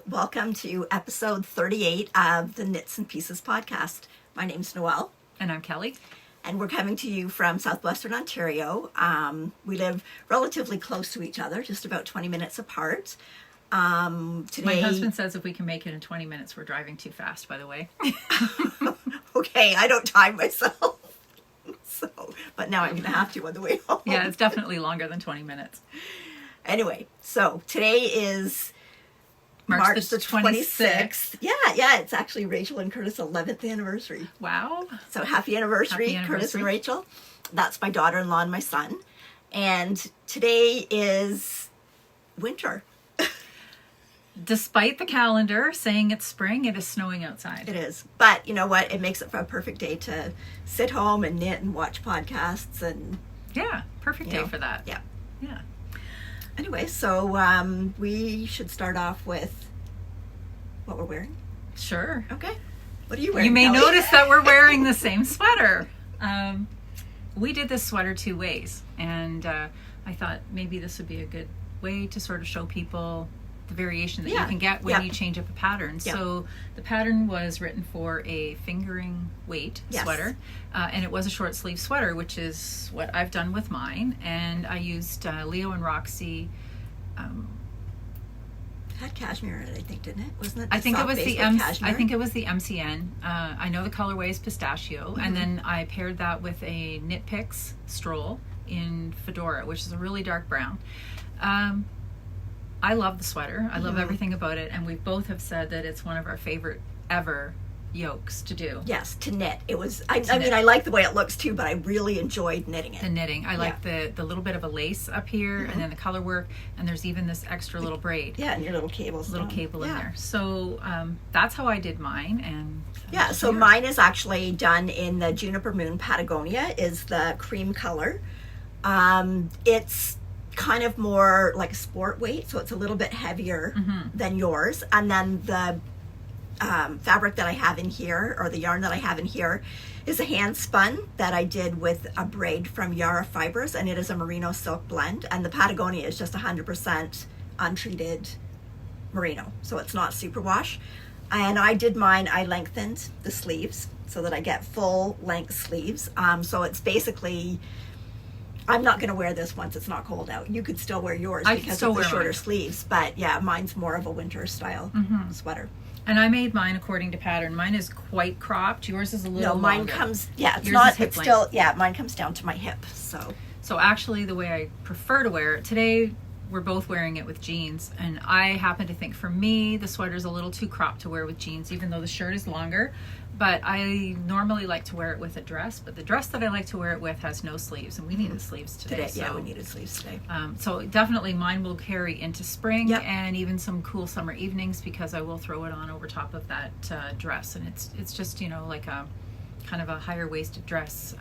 Welcome to episode 38 of the Knits and Pieces podcast. My name's Noelle. And I'm Kelly. And we're coming to you from southwestern Ontario. We live relatively close to each other, just about 20 minutes apart. Today, my husband says if we can make it in 20 minutes, we're driving too fast, by the way. Okay, I don't time myself. But now I'm going to have to on the way home. Yeah, it's definitely longer than 20 minutes. Anyway, so today is March the 26th. Yeah, it's actually Rachel and Curtis' 11th anniversary. Wow. So happy anniversary, Happy Curtis anniversary. and Rachel. That's my daughter-in-law and my son. And today is winter. Despite the calendar saying it's spring, it is snowing outside. It is. But you know what? It makes it for a perfect day to sit home and knit and watch podcasts. And Yeah, perfect day for that. Yeah. Yeah. Anyway, so we should start off with what we're wearing. Sure. Okay. What are you wearing, You may Kelly? notice that we're wearing the same sweater. We did this sweater two ways, and I thought maybe this would be a good way to sort of show people the variation that you can get when you change up a pattern. Yeah. So the pattern was written for a fingering weight sweater, and it was a short sleeve sweater, which is what I've done with mine. And I used Leo and Roxy. It had cashmere in it, I think, didn't it? Wasn't it? I think it was the cashmere? I think it was the MCN. I know the colorway is pistachio, and then I paired that with a Knit Picks stroll in Fedora, which is a really dark brown. I love the sweater. I love everything about it, and we both have said that it's one of our favorite ever yokes to do. Yes, to knit. It was. I mean, I like the way it looks too, but I really enjoyed knitting it. The knitting. I like the little bit of a lace up here, and then the color work, and there's even this extra little braid. Yeah, and your little cables. Little cable in there. So that's how I did mine, and so mine is actually done in the Juniper Moon Patagonia. Is the cream color. It's kind of more like a sport weight, so it's a little bit heavier than yours. And then the fabric that I have in here, or the yarn that I have in here, is a hand spun that I did with a braid from Yara Fibers, and it is a merino silk blend. And the Patagonia is just 100% untreated merino, so it's not superwash. And I did mine, I lengthened the sleeves so that I get full length sleeves. So it's basically, I'm not going to wear this once it's not cold out. You could still wear yours because of the shorter sleeves. But yeah, mine's more of a winter style sweater. And I made mine according to pattern. Mine is quite cropped. Yours is a little longer. Mine comes, it's Yours not, is hip it's length. still, mine comes down to my hip. So actually the way I prefer to wear it, today we're both wearing it with jeans. And I happen to think for me, the sweater's a little too cropped to wear with jeans, even though the shirt is longer. But I normally like to wear it with a dress, but the dress that I like to wear it with has no sleeves, and we needed sleeves today. Yeah, we needed sleeves today. So definitely mine will carry into spring and even some cool summer evenings, because I will throw it on over top of that dress, and it's just, you know, like a kind of a higher waisted dress.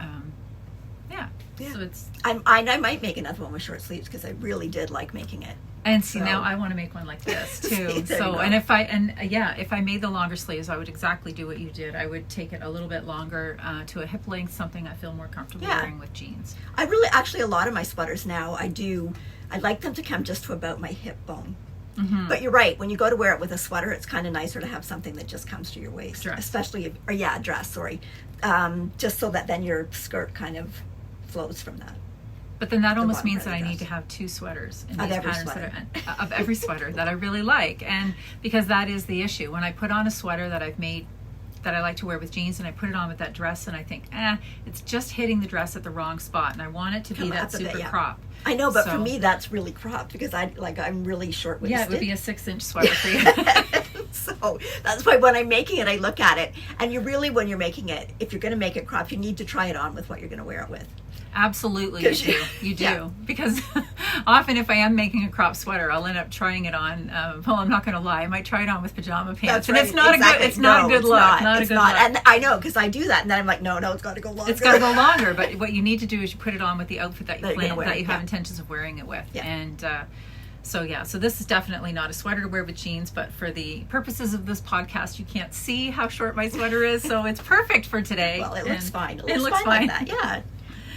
So it's. I might make another one with short sleeves because I really did like making it. And see, now I want to make one like this too. So, and if I made the longer sleeves, I would exactly do what you did. I would take it a little bit longer to a hip length, something I feel more comfortable wearing with jeans. I really, actually, a lot of my sweaters now, I like them to come just to about my hip bone. But you're right, when you go to wear it with a sweater, it's kind of nicer to have something that just comes to your waist. Dress. Especially, dress, sorry. Just so that then your skirt kind of flows from that. But then that almost means that I need to have two sweaters in these patterns of every sweater that I really like. And because that is the issue. When I put on a sweater that I've made that I like to wear with jeans, and I put it on with that dress, and I think, it's just hitting the dress at the wrong spot, and I want it to be that super crop. I know, but for me that's really cropped because I'm really short-waisted. Yeah, it would be a 6-inch sweater for you. So that's why when I'm making it, I look at it, and when you're making it, if you're going to make it cropped, you need to try it on with what you're going to wear it with. Absolutely, you do. Because often if I am making a crop sweater, I'll end up trying it on. Well, I'm not going to lie, I might try it on with pajama pants, and it's not a good look. Not a good look. And I know, because I do that, and then I'm like, no, it's got to go longer. It's got to go longer. But what you need to do is you put it on with the outfit that you plan, that you have intentions of wearing it with, and So yeah, so this is definitely not a sweater to wear with jeans, but for the purposes of this podcast, you can't see how short my sweater is, so it's perfect for today. Well, it looks fine. It looks fine. Like that. Yeah.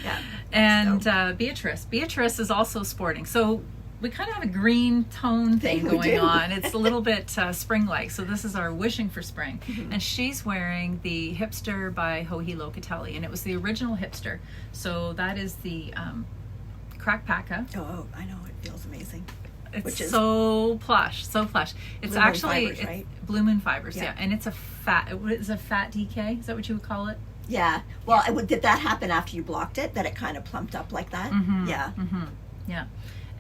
Yeah. And Beatrice is also sporting. So we kind of have a green tone thing going on. It's a little bit spring-like. So this is our wishing for spring. Mm-hmm. And she's wearing the Hipster by Joji Locatelli, and it was the original Hipster. So that is the crackpaka. Oh, I know. It feels amazing. It's so plush, so plush. It's Blue Moon actually fibers, right? Blue Moon fibers, yeah. And it's a fat DK? Is that what you would call it? Yeah. Well, did that happen after you blocked it? That it kind of plumped up like that? Mm-hmm. Yeah. Mm-hmm. Yeah.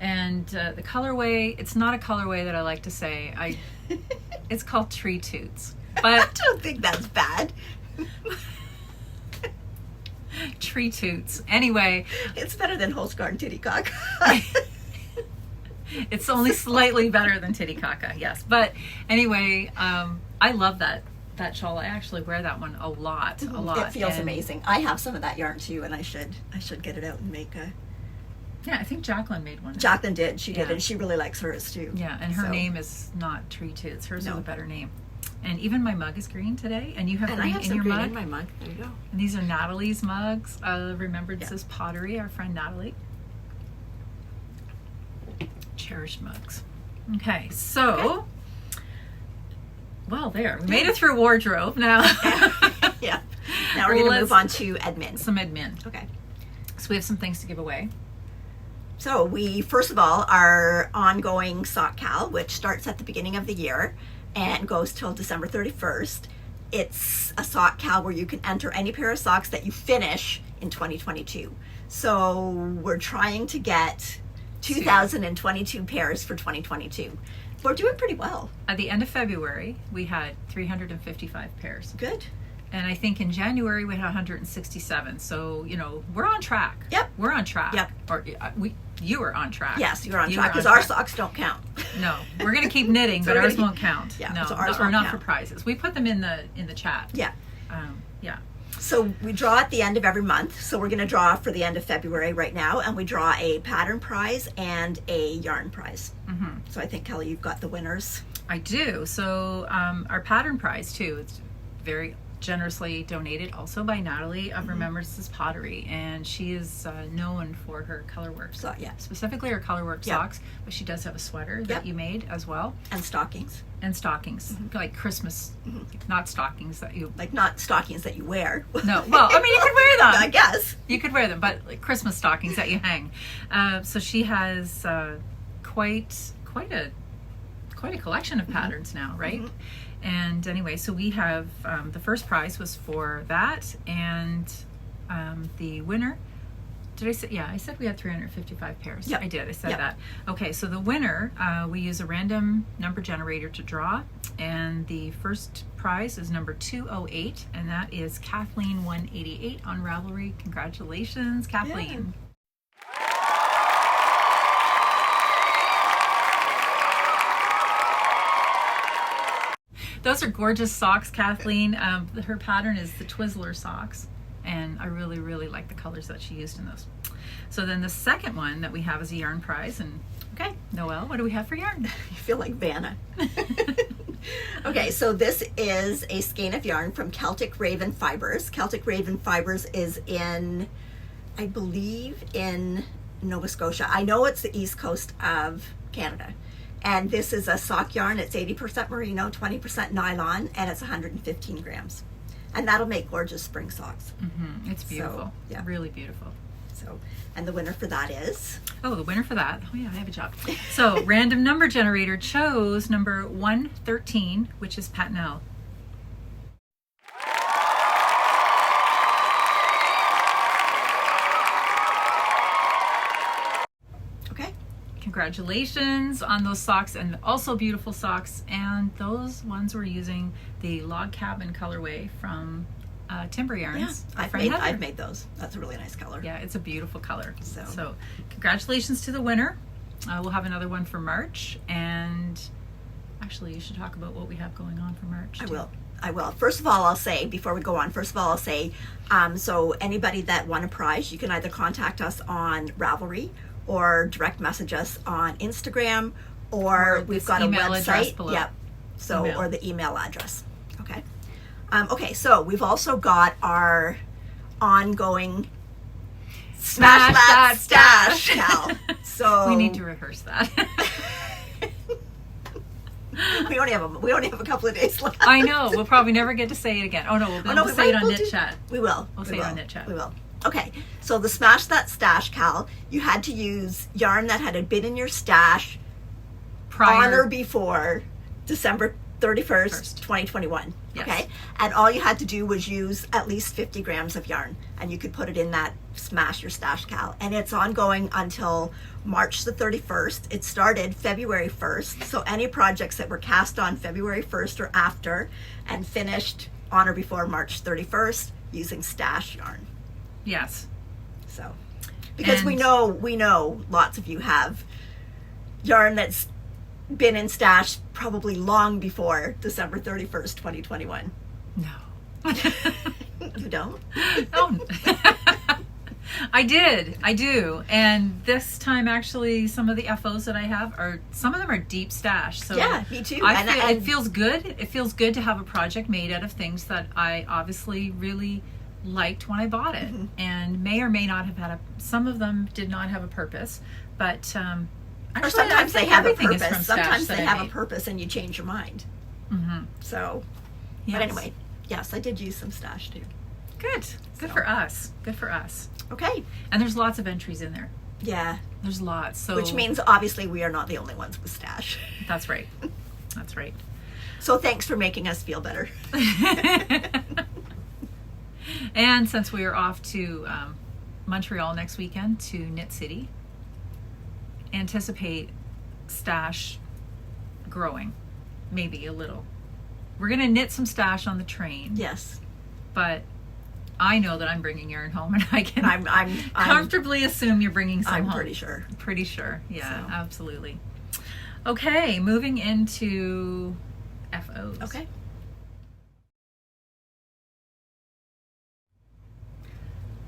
And the colorway, it's not a colorway that I like to say. It's called Tree Toots. But I don't think that's bad. Tree Toots. Anyway. It's better than Holzgarten Tittycock. It's only slightly better than Titicaca, yes. But anyway, I love that shawl. I actually wear that one a lot. It feels amazing. I have some of that yarn too, and I should get it out and make a. Yeah, I think Jacqueline made one. Jacqueline did. She did, and she really likes hers too. Yeah, and her name is not Tree Toots. Hers is a better name. And even my mug is green today, and you have green in your mug. In my mug. There you go. And these are Natalie's mugs. Remembrances Pottery, our friend Natalie. Cherished mugs. Okay, so well, there we made it through wardrobe now. Yeah. Now we're going to move on to admin. Some admin. Okay. So we have some things to give away. So we first of all our ongoing sock cal, which starts at the beginning of the year and goes till December 31st. It's a sock cal where you can enter any pair of socks that you finish in 2022. So we're trying to get 2,022 pairs for 2022. We're doing pretty well. At the end of February, we had 355 pairs. Good. And I think in January we had 167. So, we're on track. Yep. We're on track. Yep. Or you were on track. Yes, you're on track because our socks don't count. No, we're going to keep knitting, but ours won't count. Yeah, no, so ours are not count. for prizes. We put them in the chat. Yeah. Yeah. So we draw at the end of every month. So we're going to draw for the end of February right now, and we draw a pattern prize and a yarn prize. Mm-hmm. So I think, Kelly, you've got the winners. I do. So our pattern prize, too, it's very generously donated also by Natalie of Remembrances Pottery, and she is known for her colorwork. So, yeah. Specifically her colorwork socks, but she does have a sweater that you made as well. And stockings. Like Christmas, not stockings that you... Like not stockings that you wear. No, well, I mean, you could wear them. I guess. You could wear them, but like Christmas stockings that you hang. So she has quite a collection of patterns now, right? Mm-hmm. And anyway, so we have the first prize was for that, and the winner. Did I say? Yeah, I said we had 355 pairs. Yep. I did. I said Yep. that. Okay, so the winner, we use a random number generator to draw, and the first prize is number 208, and that is Kathleen 188 on Ravelry. Congratulations, Kathleen. Yeah. Those are gorgeous socks, Kathleen. Her pattern is the Twizzler socks, and I really, really like the colors that she used in those. So then the second one that we have is a yarn prize. And okay, Noelle, what do we have for yarn? You feel like Vanna. Okay, so this is a skein of yarn from Celtic Raven Fibers. Celtic Raven Fibers is in, I believe, in Nova Scotia. I know it's the east coast of Canada. And this is a sock yarn. It's 80% merino, 20% nylon, and it's 115 grams. And that'll make gorgeous spring socks. Mm-hmm. It's beautiful. So, yeah. Really beautiful. So, and the winner for that is? Oh, the winner for that. Oh, yeah, I have a job. So, random number generator chose number 113, which is Patnell. Congratulations on those socks, and also beautiful socks. And those ones were using the log cabin colorway from Timber Yarns. Yeah, I've made those. That's a really nice color. Yeah, it's a beautiful color. So congratulations to the winner. We'll have another one for March, and actually you should talk about what we have going on for March. I will. First of all, I'll say, before we go on, so anybody that won a prize, you can either contact us on Ravelry, or direct message us on Instagram, or we've got a email address website. below. Yep. So, Email. or the email address. Okay. Okay, so we've also got our ongoing Smash That Stash Cal. So We need to rehearse that. we only have a couple of days left. I know. We'll probably never get to say it again. Oh no, we'll say it on Knit Chat. We will. We'll say it on Knit Chat. We will. Okay, so the Smash That Stash Cal, you had to use yarn that had been in your stash on or before December 31st, 2021. Yes. Okay, and all you had to do was use at least 50 grams of yarn, and you could put it in that Smash Your Stash Cal, and it's ongoing until March the 31st. It started February 1st, so any projects that were cast on February 1st or after and finished on or before March 31st using stash yarn. Yes. So, because we know lots of you have yarn that's been in stash probably long before December 31st, 2021. No. You don't? No. I do. And this time, actually, some of the FOs that I have some of them are deep stash. So Yeah, me too. It feels good. It feels good to have a project made out of things that I obviously really liked when I bought it, and may or may not have had some of them did not have a purpose, but or sometimes they have a everything is purpose. from stash Sometimes that they I have a made. purpose and you change your mind. So, Yes. but anyway, yes, I did use some stash too. Good So. for us. Good for us. Okay. And there's lots of entries in there. Yeah. There's lots. So Which means obviously we are not the only ones with stash. that's right. That's right. So thanks for making us feel better. And since we are off to Montreal next weekend to Knit City, anticipate stash growing, maybe a little. We're gonna knit some stash on the train. Yes. But I know that I'm bringing yarn home, and I can I'm comfortably assume you're bringing some home. pretty sure. Pretty sure. Yeah, So. absolutely. Okay, moving into FOs. Okay.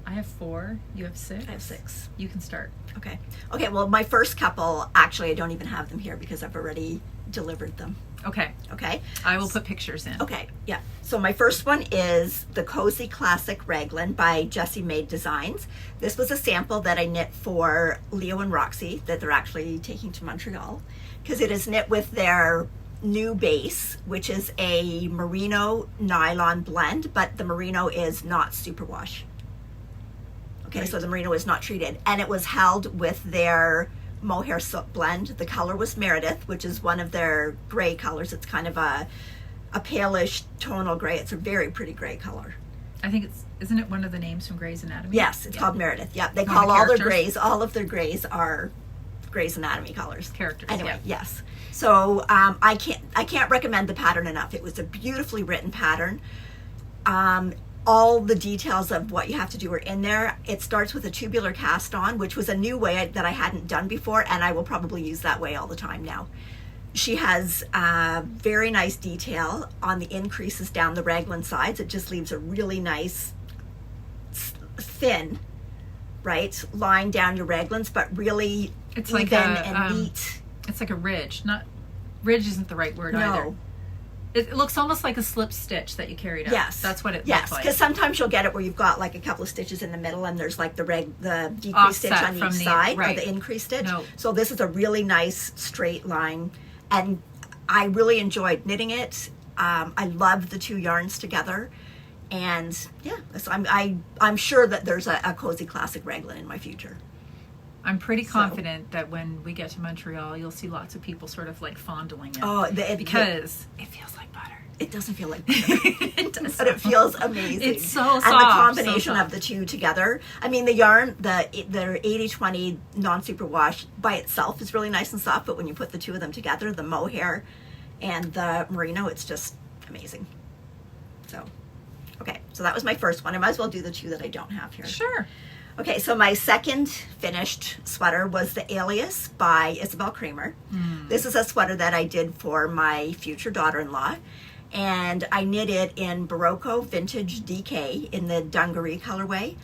I have 4. You have 6. I have 6. You can start. Okay. Okay, well, my first couple, actually, I don't even have them here because I've already delivered them. Okay. Okay. I will put pictures in. Okay, yeah. So my first one is the Cozy Classic Raglan by Jessie Made Designs. This was a sample that I knit for Leo and Roxy that they're actually taking to Montreal, because it is knit with their new base, which is a merino nylon blend, but the merino is not superwash. Okay, Right. so the merino is not treated, and it was held with their mohair silk blend. The color was Meredith, which is one of their gray colors. It's kind of a palish tonal gray. It's a very pretty gray color. I think isn't it one of the names from Grey's Anatomy? Yes, it's called Meredith. Yeah, they One of call the all their characters? grays, all of their grays are Grey's Anatomy colors. Characters, Anyway, yeah. yes. So I can't recommend the pattern enough. It was a beautifully written pattern. All the details of what you have to do are in there. It starts with a tubular cast on, which was a new way that I hadn't done before, and I will probably use that way all the time now. She has very nice detail on the increases down the raglan sides. It just leaves a really nice thin, right, line down your raglans, but really It's even like a, and neat. It's like a ridge. Not ridge isn't the right word either. No. It looks almost like a slip stitch that you carried up. Yes, That's what it yes, looks like. because sometimes you'll get it where you've got like a couple of stitches in the middle, and there's like the decrease Offset stitch on from each the- side, right. or the increase stitch. No. So this is a really nice straight line, and I really enjoyed knitting it. I loved the two yarns together, and yeah, so I'm sure that there's a Cozy Classic Raglan in my future. I'm pretty confident that when we get to Montreal, you'll see lots of people sort of like fondling it. Oh, because it feels like butter. it doesn't feel like butter. It does. But it feels amazing. It's so soft. And the combination so of the two together. I mean, the yarn, the 80-20 non-superwash by itself is really nice and soft, but when you put the two of them together, the mohair and the merino, it's just amazing. So, okay, so that was my first one. I might as well do the two that I don't have here. Sure. Okay, so my second finished sweater was the Alias by Isabel Kramer. This is a sweater that I did for my future daughter-in-law, and I knit it in Barocco Vintage DK in the dungaree colorway.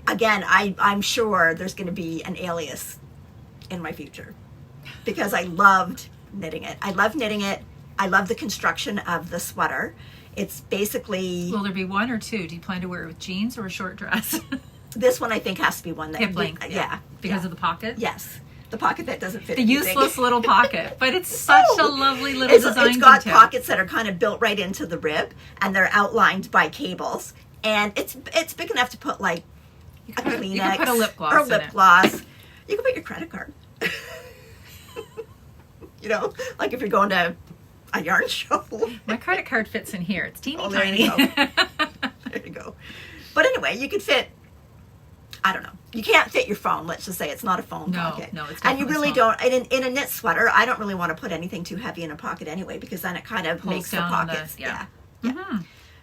Again, I'm sure there's going to be an Alias in my future because I loved knitting it. I love knitting it. I love the construction of the sweater. It's basically... Will there be one or two? Do you plan to wear it with jeans or a short dress? This one I think has to be one that... Hip length, yeah. Because of the pocket? Yes. The pocket that doesn't fit the anything. useless little pocket, but it's such a lovely little design It's got detail. pockets that are kind of built right into the rib, and they're outlined by cables, and it's big enough to put like a Kleenex, you can put a lip gloss or a in lip it. gloss. You can put your credit card. You know, like if you're going to a yarn show. My credit card fits in here. It's teeny There tiny. you go. There you go. But anyway, you could fit, I don't know. You can't fit your phone. Let's just say it's not a phone pocket. No, it's and you definitely really don't. In a knit sweater, I don't really want to put anything too heavy in a pocket anyway, because then it kind of Pulls makes the down pockets. yeah.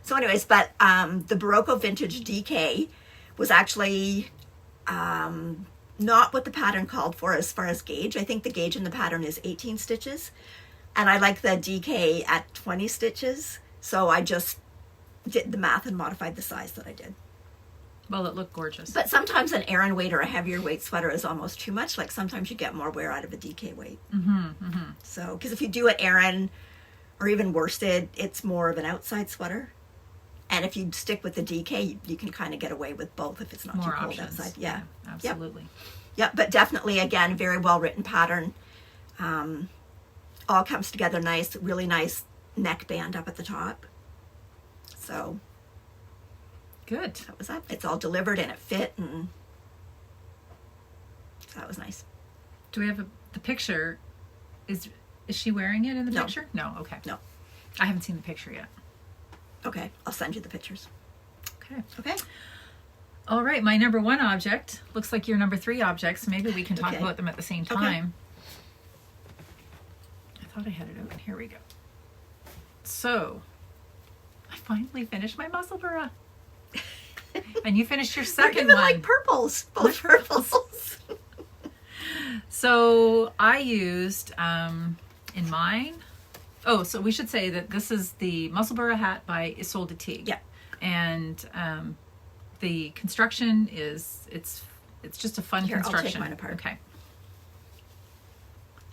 So, anyways, but the Barocco Vintage DK was actually not what the pattern called for as far as gauge. I think the gauge in the pattern is 18 stitches, and I like the DK at 20 stitches. So I just did the math and modified the size that I did. Well, it looked gorgeous. But sometimes an Aran weight or a heavier weight sweater is almost too much. Like sometimes you get more wear out of a DK weight. So, because if you do it Aran or even worsted, it's more of an outside sweater. And if you stick with the DK, you can kind of get away with both if it's not More too cold options. outside. Yeah. Absolutely. Yep, but definitely, again, very well written pattern. All comes together nice, really nice neck band up at the top. So Good. that was that. It's all delivered and it fit, and so that was nice. Do we have the picture? Is she wearing it in the No. picture? No. Okay. No. I haven't seen the picture yet. Okay, I'll send you the pictures. Okay. Okay. All right. My number one object looks like your number three object, so maybe we can talk Okay. about them at the same Okay. time. I thought I had it open. Here we go. So, I finally finished my muscle bra. And you finished your They're second even one. like purples, both purples. So I used in mine. Oh, so we should say that this is the Musselburgh hat by Isolde de Teague. Yeah. And the construction is it's just a fun Here, I'll take construction. mine apart. Okay.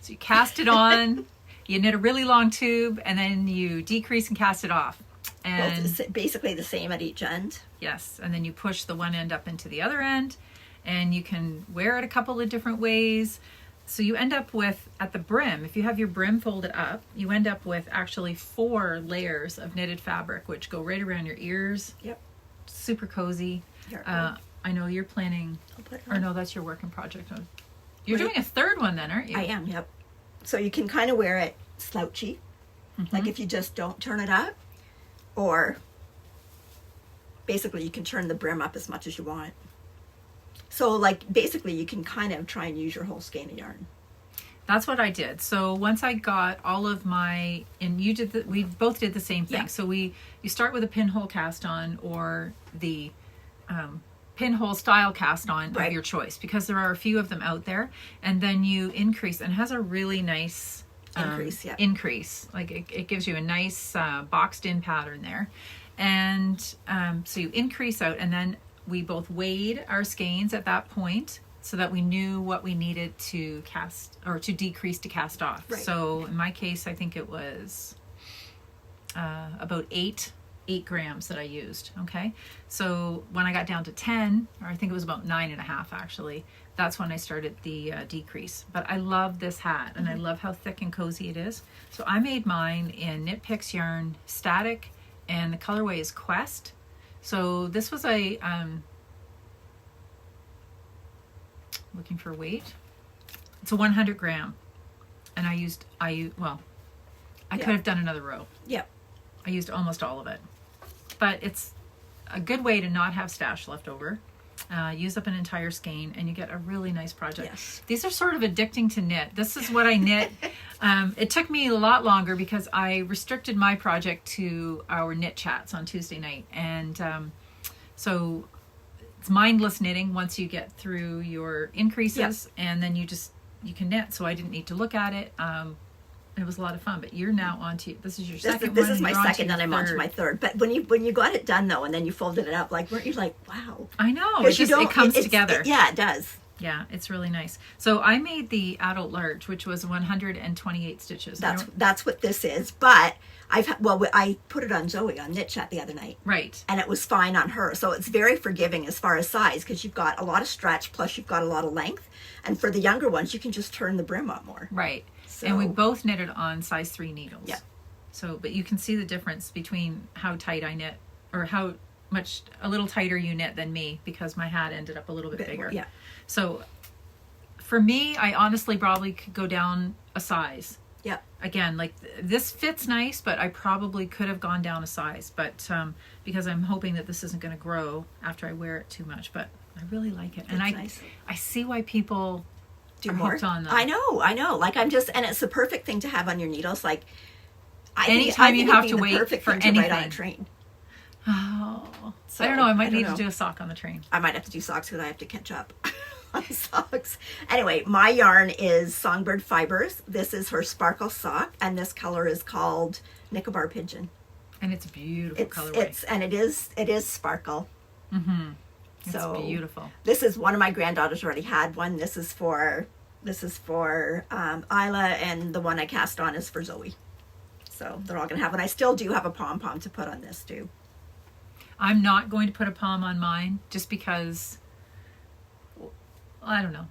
So you cast it on, you knit a really long tube, and then you decrease and cast it off. And Both basically the same at each end. yes, and then you push the one end up into the other end, and you can wear it a couple of different ways. So you end up with, at the brim, if you have your brim folded up, you end up with actually 4 layers of knitted fabric, which go right around your ears. Yep. Super cozy. Here, I know you're planning, I'll put it or on. no, that's your working project. You're Right. doing a third one then, aren't you? I am, yep. So you can kind of wear it slouchy, like if you just don't turn it up, or basically you can turn the brim up as much as you want. So like basically you can kind of try and use your whole skein of yarn. That's what I did. So once I got all of my, and you did, we both did the same thing. Yeah. So you start with a pinhole cast on or the pinhole style cast on Right. of your choice, because there are a few of them out there, and then you increase, and it has a really nice increase. Like it gives you a nice boxed in pattern there. And so you increase out, and then we both weighed our skeins at that point so that we knew what we needed to cast or to decrease to cast off. Right. So in my case, I think it was about 8 grams that I used. Okay. So when I got down to 10, or I think it was about 9.5 actually, that's when I started the decrease. But I love this hat, and I love how thick and cozy it is. So I made mine in Knit Picks yarn static, and the colorway is Quest. So this was a looking for weight. It's a 100 gram, and I could have done another row. Yep. I used almost all of it, but it's a good way to not have stash left over. Use up an entire skein, and you get a really nice project. Yes. These are sort of addicting to knit. This is what I knit. It took me a lot longer because I restricted my project to our knit chats on Tuesday night, and so it's mindless knitting once you get through your increases, and then you can knit. So I didn't need to look at it. It was a lot of fun. But you're now on to, this is your second one. This is my you're on to second, your and I'm on to third. my third. But when you got it done though, and then you folded it up, like weren't you like, wow? I know. 'Cause It comes together. yeah, it does. Yeah, it's really nice. So I made the adult large, which was 128 stitches. That's what this is. But I put it on Zoe on Knit Chat the other night. Right. And it was fine on her. So it's very forgiving as far as size, because you've got a lot of stretch, plus you've got a lot of length. And for the younger ones, you can just turn the brim up more. Right. So, and we both knitted on size 3 needles. Yeah. So, but you can see the difference between how tight I knit, or how much a little tighter you knit than me, because my hat ended up a little bit bigger. Yeah. So for me, I honestly probably could go down a size. Yeah. Again, like this fits nice, but I probably could have gone down a size, but because I'm hoping that this isn't going to grow after I wear it too much, but I really like it. And nice. I see why people do are more hooked on them. I know. Like and it's the perfect thing to have on your needles. Like anytime you have to wait for anything. To write on a train. Oh, So, I don't know. I might need to do a sock on the train. I might have to do socks because I have to catch up on socks. Anyway, my yarn is Songbird Fibers. This is her sparkle sock, and this color is called Nicobar Pigeon. And it's a beautiful colorway. It is sparkle. Mm-hmm. It's So beautiful. This is one of my granddaughters already had one. This is for Isla, and the one I cast on is for Zoe. So they're all gonna have one. I still do have a pom pom to put on this too. I'm not going to put a pom on mine just because, I don't know.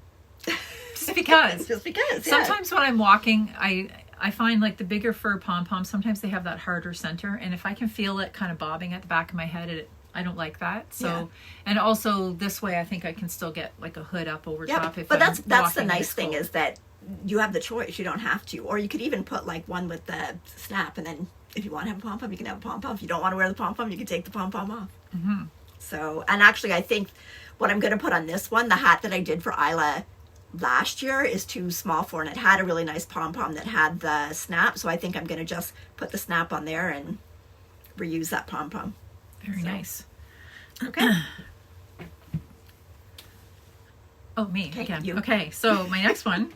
Just because. Just because. Yeah. Sometimes when I'm walking, I find like the bigger fur pom poms, sometimes they have that harder center. And if I can feel it kind of bobbing at the back of my head, I don't like that. So, Yeah. And also this way, I think I can still get like a hood up over top. If but I'm that's the walking nice this thing cold. is that you have the choice. You don't have to. Or you could even put like one with the snap, and then if you want to have a pom pom, you can have a pom pom. If you don't want to wear the pom pom, you can take the pom pom off. Mm-hmm. So, and actually, I think what I'm going to put on this one, the hat that I did for Isla last year, is too small for, and it had a really nice pom pom that had the snap. So I think I'm going to just put the snap on there and reuse that pom pom. Very nice. Okay. Oh, me Okay, again. you. Okay, so my next one,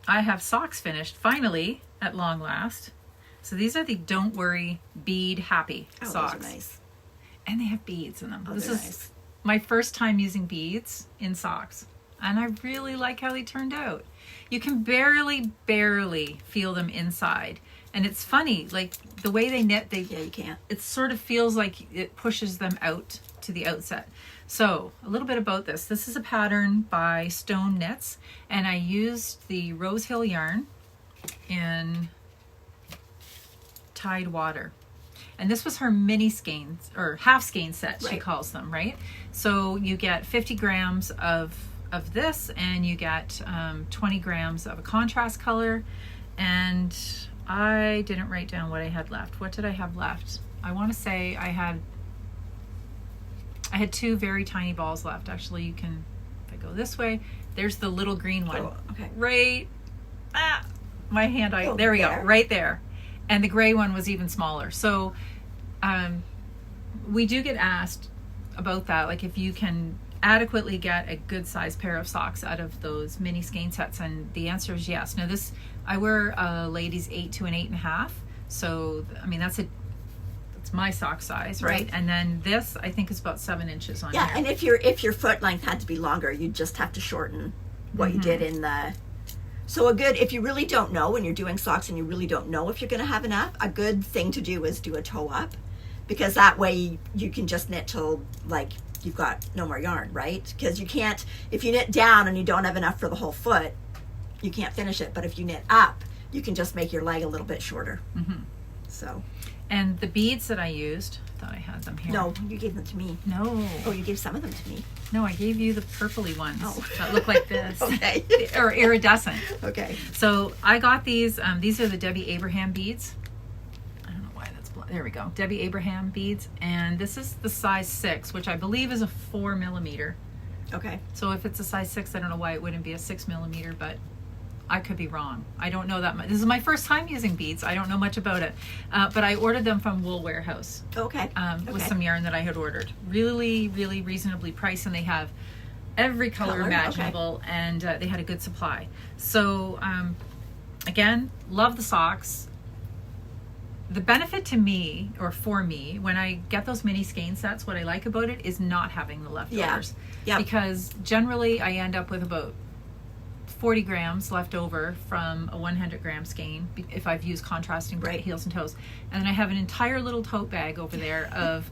I have socks finished, finally, at long last. So these are the Don't Worry Bead Happy socks. Those are nice. And they have beads in them. Oh, This they're is nice. my first time using beads in socks. And I really like how they turned out. You can barely feel them inside. And it's funny, like the way they knit, Yeah, you can't. it sort of feels like it pushes them out to the outset. So a little bit about this. This is a pattern by Stone Knits, and I used the Rose Hill yarn in Tide Water. And this was her mini skeins, or half skein set, she Right. calls them, right? So you get 50 grams of this, and you get 20 grams of a contrast color. And I didn't write down what I had left. What did I have left? I want to say I had 2 very tiny balls left. Actually, you can, if I go this way, there's the little green one. Oh, okay. Right, my hand, Oh, there we go, there. right there. And the gray one was even smaller. So we do get asked about that, like if you can adequately get a good sized pair of socks out of those mini skein sets, and the answer is yes. Now this, I wear a ladies 8 to an 8.5, so I mean that's my sock size, right? And then this I think is about 7 inches on Yeah, here. and if your foot length had to be longer, you'd just have to shorten what you did in the. So if you really don't know when you're doing socks and you really don't know if you're going to have enough, a good thing to do is do a toe up, because that way you can just knit till like you've got no more yarn, right? Because you can't, if you knit down and you don't have enough for the whole foot, you can't finish it. But if you knit up, you can just make your leg a little bit shorter. Mm-hmm. So. And the beads that I used, I thought I had them here. No, you gave them to me. No. Oh, you gave some of them to me. No, I gave you the purpley ones Oh. that look like this. Okay. Or iridescent. Okay. So I got these. These are the Debbie Abraham beads. I don't know why that's black. There we go. Debbie Abraham beads. And this is the size 6, which I believe is a 4 millimeter. Okay. So if it's a size 6, I don't know why it wouldn't be a 6 millimeter, but I could be wrong. I don't know that much. This is my first time using beads. I don't know much about it. But I ordered them from Wool Warehouse. Okay. With some yarn that I had ordered. Really, really reasonably priced, and they have every color imaginable, and they had a good supply. So, again, love the socks. The benefit to me, or for me, when I get those mini skein sets, what I like about it is not having the leftovers. Yeah. Because generally I end up with about 40 grams left over from a 100 gram skein if I've used contrasting Right. heels and toes. And then I have an entire little tote bag over there of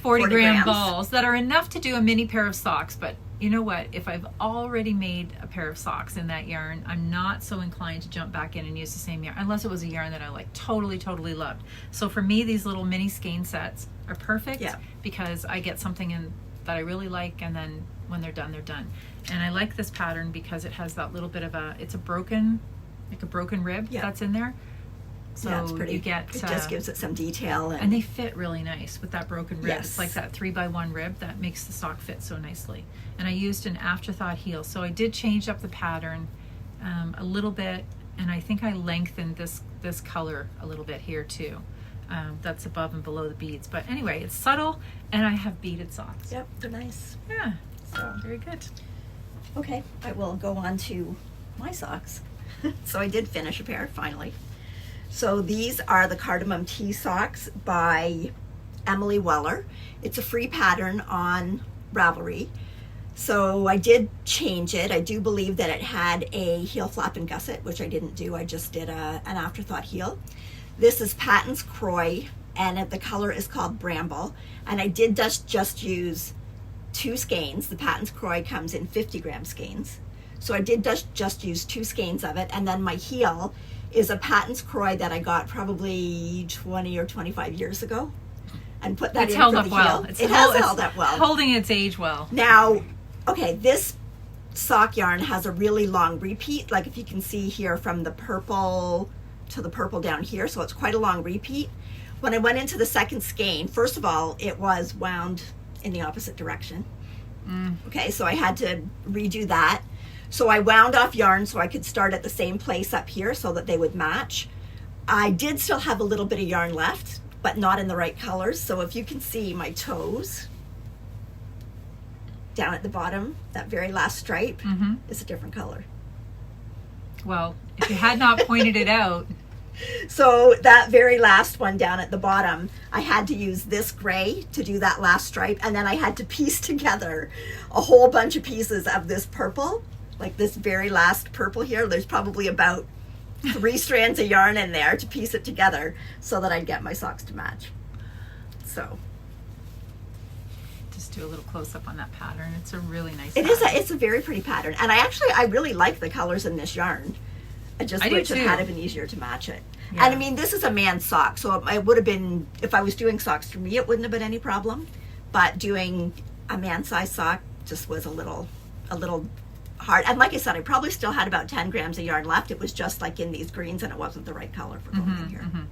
40 gram grams. balls that are enough to do a mini pair of socks. But you know what? If I've already made a pair of socks in that yarn, I'm not so inclined to jump back in and use the same yarn, unless it was a yarn that I like totally loved. So for me, these little mini skein sets are perfect because I get something in that I really like, and then when they're done, they're done. And I like this pattern because it has that little bit of it's a broken rib that's in there. So it's pretty. You get it just gives it some detail, and they fit really nice with that broken rib. Yes. It's like that 3x1 rib that makes the sock fit so nicely. And I used an afterthought heel, so I did change up the pattern a little bit, and I think I lengthened this color a little bit here too. That's above and below the beads, but anyway, it's subtle, and I have beaded socks. Yep, they're nice. Yeah, so very good. Okay, I will go on to my socks. So I did finish a pair finally. So these are the Cardamom Tea socks by Emily Weller. It's a free pattern on Ravelry. So I did change it. I do believe that it had a heel flap and gusset, which I didn't do. I just did an afterthought heel. This is Patton's Croy, and the color is called Bramble. And I did just use 2 skeins. The Patton's Croy comes in 50 gram skeins. So I did just use 2 skeins of it. And then my heel is a Patton's Croy that I got probably 20 or 25 years ago, and put that It's in held for up the well. heel. It has held up well. Holding its age well. Now, okay, this sock yarn has a really long repeat, like if you can see here from the purple to the purple down here, so it's quite a long repeat. When I went into the second skein, first of all, it was wound in the opposite direction. Okay, so I had to redo that. So I wound off yarn so I could start at the same place up here so that they would match. I did still have a little bit of yarn left, but not in the right colors. So if you can see my toes down at the bottom, that very last stripe is a different color. Well, if you had not pointed it out. So that very last one down at the bottom, I had to use this gray to do that last stripe, and then I had to piece together a whole bunch of pieces of this purple, like this very last purple here. There's probably about 3 strands of yarn in there to piece it together so that I'd get my socks to match. So just do a little close up on that pattern. It's a really nice it's a very pretty pattern, and I really like the colors in this yarn. I just wish it had been easier to match it. Yeah. And I mean, this is a man's sock, so it would have been, if I was doing socks for me, it wouldn't have been any problem. But doing a man-size sock just was a little hard. And like I said, I probably still had about 10 grams of yarn left. It was just like in these greens, and it wasn't the right color for going in here. And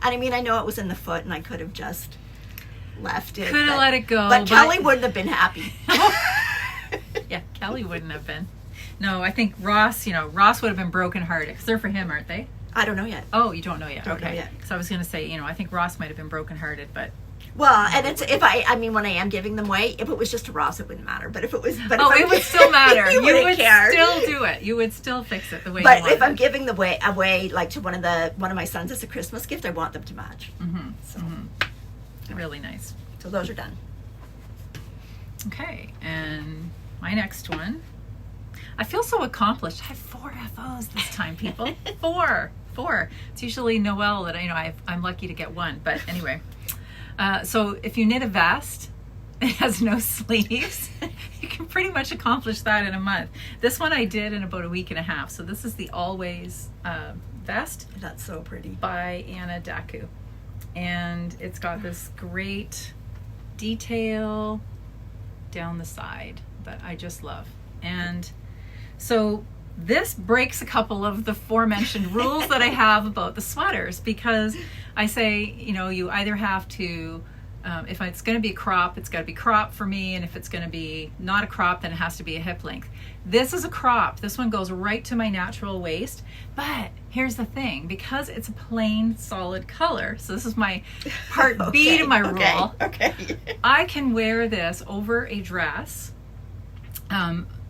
I mean, I know it was in the foot, and I could have just left it. Could have let it go. But Kelly wouldn't have been happy. Yeah, Kelly wouldn't have been. No, I think Ross would have been brokenhearted, because they're for him, aren't they? I don't know yet. Oh, you don't know yet. Don't know okay. yet. So I was going to say, I think Ross might have been brokenhearted, but well, and it's I mean, when I am giving them away, if it was just to Ross, it wouldn't matter. But if it was, it would still matter. you would still do it. You would still fix it the way. But you want if I'm giving the away like to one of my sons as a Christmas gift, I want them to match. So really nice. So those are done. Okay, and my next one. I feel so accomplished. I have 4 FOs this time, people. 4. It's usually Noelle that I'm lucky to get 1. But anyway, so if you knit a vest, it has no sleeves. You can pretty much accomplish that in a month. This one I did in about a week and a half. So this is the Always vest. That's so pretty. By Anna Daku, and it's got this great detail down the side that I just love. And so this breaks a couple of the aforementioned rules that I have about the sweaters, because I say, you either have to, if it's going to be a crop, it's got to be crop for me, and if it's going to be not a crop, then it has to be a hip length. This is a crop. This one goes right to my natural waist, but here's the thing, because it's a plain solid color, so this is my part B to my rule. Okay. I can wear this over a dress,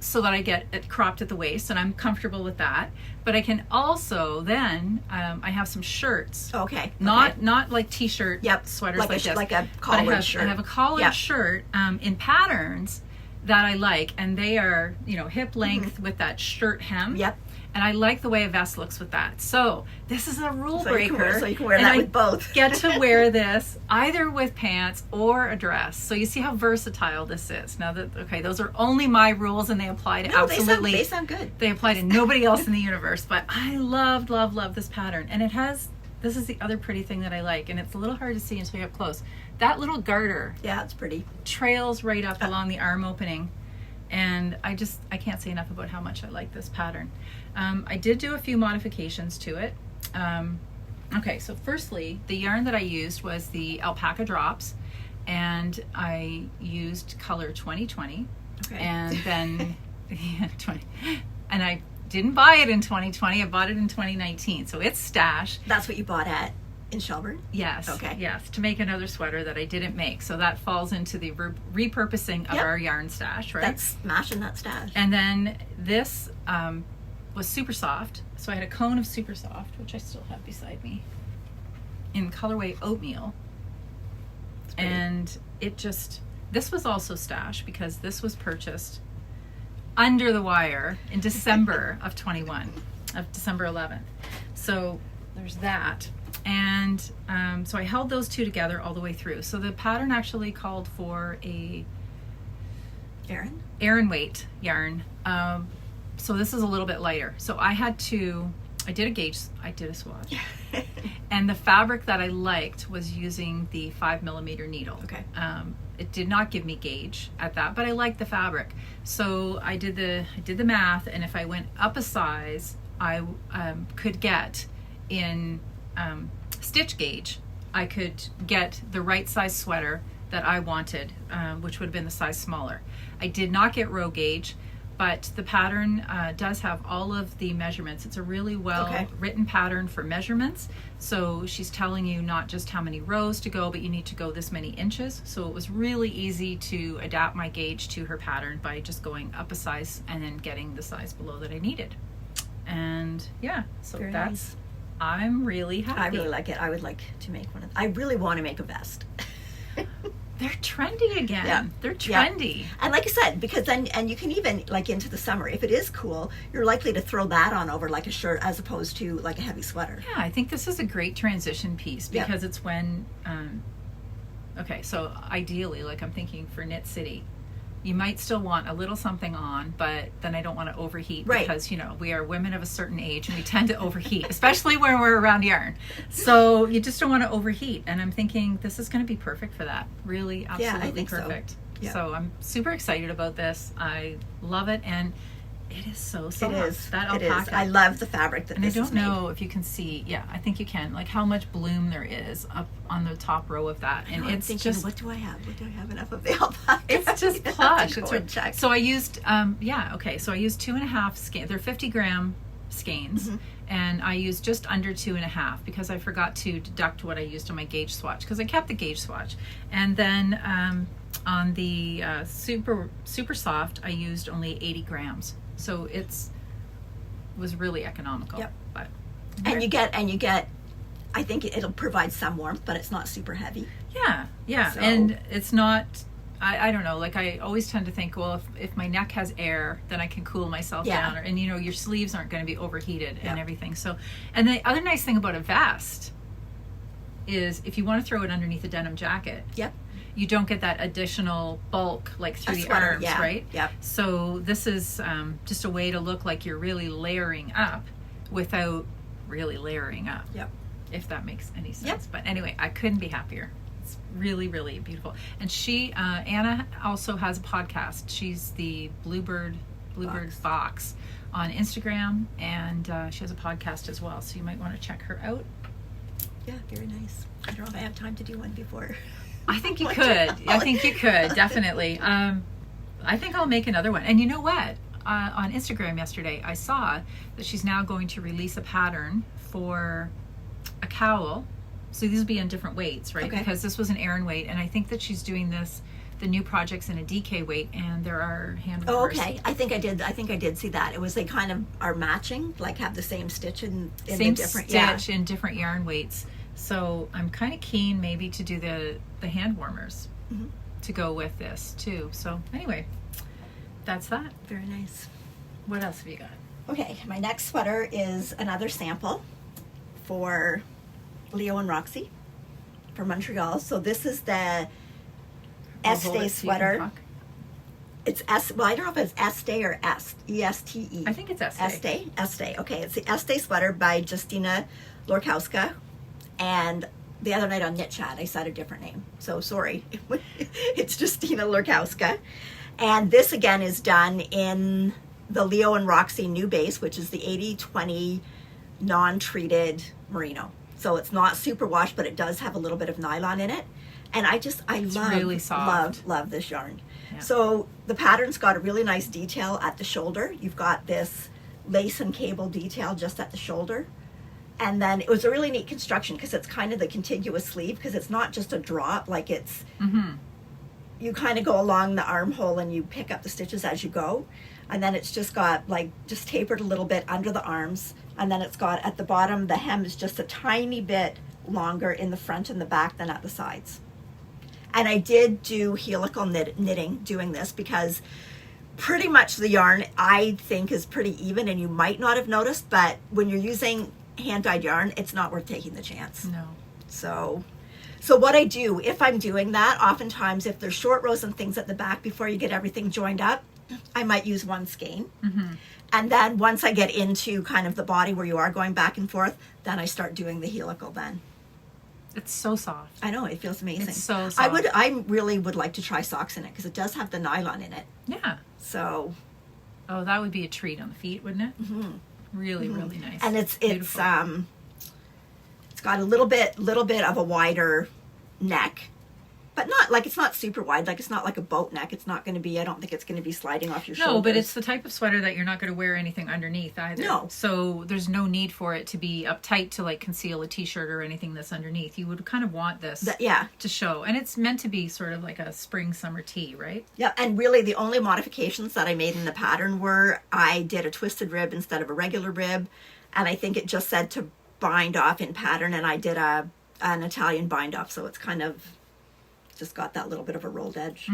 so that I get it cropped at the waist, and I'm comfortable with that. But I can also then, I have some shirts. Okay. Not like t-shirt Yep. sweaters like this. like a But collared shirt. I have a collared shirt in patterns that I like, and they are, you know, hip length with that shirt hem. Yep. And I like the way a vest looks with that. So this is a rule breaker. So you can wear and that I with both. get to wear this either with pants or a dress. So you see how versatile this is. Now that, okay, those are only my rules and they apply to absolutely. They sound good. They apply to nobody else in the universe. But I love, love, love this pattern. And it has, this is the other pretty thing that I like. And it's a little hard to see until you're up close. That little garter. Yeah, it's pretty. Trails right up along the arm opening. And I can't say enough about how much I like this pattern. I did do a few modifications to it. Okay, so firstly, the yarn that I used was the alpaca drops, and I used color 2020. Okay. And then, yeah, 20. And I didn't buy it in 2020, I bought it in 2019. So it's stash. That's what you bought at in Shelburne? Yes. Okay. Yes, to make another sweater that I didn't make. So that falls into the repurposing of our yarn stash, right? That's smashing that stash. And then this was super soft. So I had a cone of super soft, which I still have beside me, in colorway oatmeal. And it just, this was also stash because this was purchased under the wire in December of 21, of December 11th. So there's that. And so I held those two together all the way through. So the pattern actually called for a Aran weight yarn. So this is a little bit lighter. So I did a swatch. And the fabric that I liked was using the 5mm needle. Okay. It did not give me gauge at that, but I liked the fabric. So I did the math, and if I went up a size, I could get in stitch gauge, I could get the right size sweater that I wanted, which would have been the size smaller. I did not get row gauge, but the pattern does have all of the measurements. It's a really well written pattern for measurements. So she's telling you not just how many rows to go, but you need to go this many inches. So it was really easy to adapt my gauge to her pattern by just going up a size and then getting the size below that I needed. And yeah, so Very that's nice. I'm really happy. I really like it. I would like to make one of. I really want to make a vest. They're trendy again. Yeah. They're trendy. Yeah. And like I said, because then, and you can even, like into the summer, if it is cool, you're likely to throw that on over like a shirt as opposed to like a heavy sweater. Yeah, I think this is a great transition piece because it's when, okay, so ideally, like I'm thinking for Knit City, you might still want a little something on, but then I don't want to overheat because, you know, we are women of a certain age and we tend to overheat, especially when we're around yarn. So you just don't want to overheat. And I'm thinking this is going to be perfect for that. Really, absolutely I think perfect. So. Yeah. So I'm super excited about this. I love it. And it is so soft. It is. That it alpaca. is. I love the fabric that and this I don't is made. know if you can see, yeah, I think you can, like how much bloom there is up on the top row of that. And I'm it's thinking, just, what do I have? What do I have enough of the alpaca? it's just plush. It's check. So I used, so I used 2.5 skeins. They're 50-gram skeins. And I used just under 2.5 because I forgot to deduct what I used on my gauge swatch because I kept the gauge swatch. And then on the super soft, I used only 80 grams. So was really economical. Yep. But and you get I think it'll provide some warmth, but it's not super heavy. Yeah. So. And it's not, I don't know, like I always tend to think, well, if my neck has air, then I can cool myself down. And you know, your sleeves aren't going to be overheated and everything. So, and the other nice thing about a vest is if you want to throw it underneath a denim jacket, you don't get that additional bulk like through the arms, right? Yep. So this is just a way to look like you're really layering up without really layering up. Yep. If that makes any sense. But anyway, I couldn't be happier. It's really, really beautiful. And she, Anna, also has a podcast. She's the Bluebird Box on Instagram, and she has a podcast as well. So you might want to check her out. Yeah, very nice. I don't know if I have time to do one before. I think you could. I think you could, definitely. I think I'll make another one. And you know what? On Instagram yesterday, I saw that she's now going to release a pattern for a cowl. So these will be in different weights, right? Because this was an Aran weight, and I think that she's doing the new projects in a DK weight, and there are hand warmers. Oh, okay. I think I did see that. It was they kind of are matching, like have the same stitch in same the different stitch in different yarn weights. So I'm kind of keen maybe to do the hand warmers to go with this too. So anyway, that's that. Very nice. What else have you got? Okay, my next sweater is another sample for Leo and Roxy from Montreal. So this is the I'll hold Este it so you can sweater. talk. It's well, I don't know if it's Este or Est, E-S-T-E. I think it's Este. Este. Okay, it's the Este sweater by Justina Lorkowska. And the other night on Knit Chat, I said a different name. So sorry. It's Justina Lorkowska. And this again is done in the Leo and Roxy new base, which is the 80-20 non-treated merino. So it's not super wash, but it does have a little bit of nylon in it. And I love, really soft. love this yarn. Yeah. So the pattern's got a really nice detail at the shoulder. You've got this lace and cable detail just at the shoulder. And then it was a really neat construction because it's kind of the contiguous sleeve, because it's not just a drop, like it's, you kind of go along the armhole and you pick up the stitches as you go. And then it's just got just tapered a little bit under the arms. And then it's got at the bottom, the hem is just a tiny bit longer in the front and the back than at the sides. And I did do helical knitting doing this because pretty much the yarn I think is pretty even, and you might not have noticed, but when you're using hand-dyed yarn, it's not worth taking the chance. No. So what I do, if I'm doing that, oftentimes if there's short rows and things at the back before you get everything joined up, I might use one skein. And then once I get into kind of the body where you are going back and forth, then I start doing the helical then. It's so soft. I know, it feels amazing. It's so soft. I really would like to try socks in it because it does have the nylon in it. Yeah. So. Oh, that would be a treat on the feet, wouldn't it? Really, really nice. And it's Beautiful. it's got a little bit of a wider neck, but not like, it's not super wide. Like it's not like a boat neck. It's not going to be, I don't think it's going to be sliding off your shoulders. No, but it's the type of sweater that you're not going to wear anything underneath either. No. So there's no need for it to be uptight to like conceal a t-shirt or anything that's underneath. You would kind of want this to show. And it's meant to be sort of like a spring summer tee, right? Yeah, and really the only modifications that I made in the pattern were I did a twisted rib instead of a regular rib, and I think it just said to bind off in pattern, and I did an Italian bind off, so it's kind of just got that little bit of a rolled edge.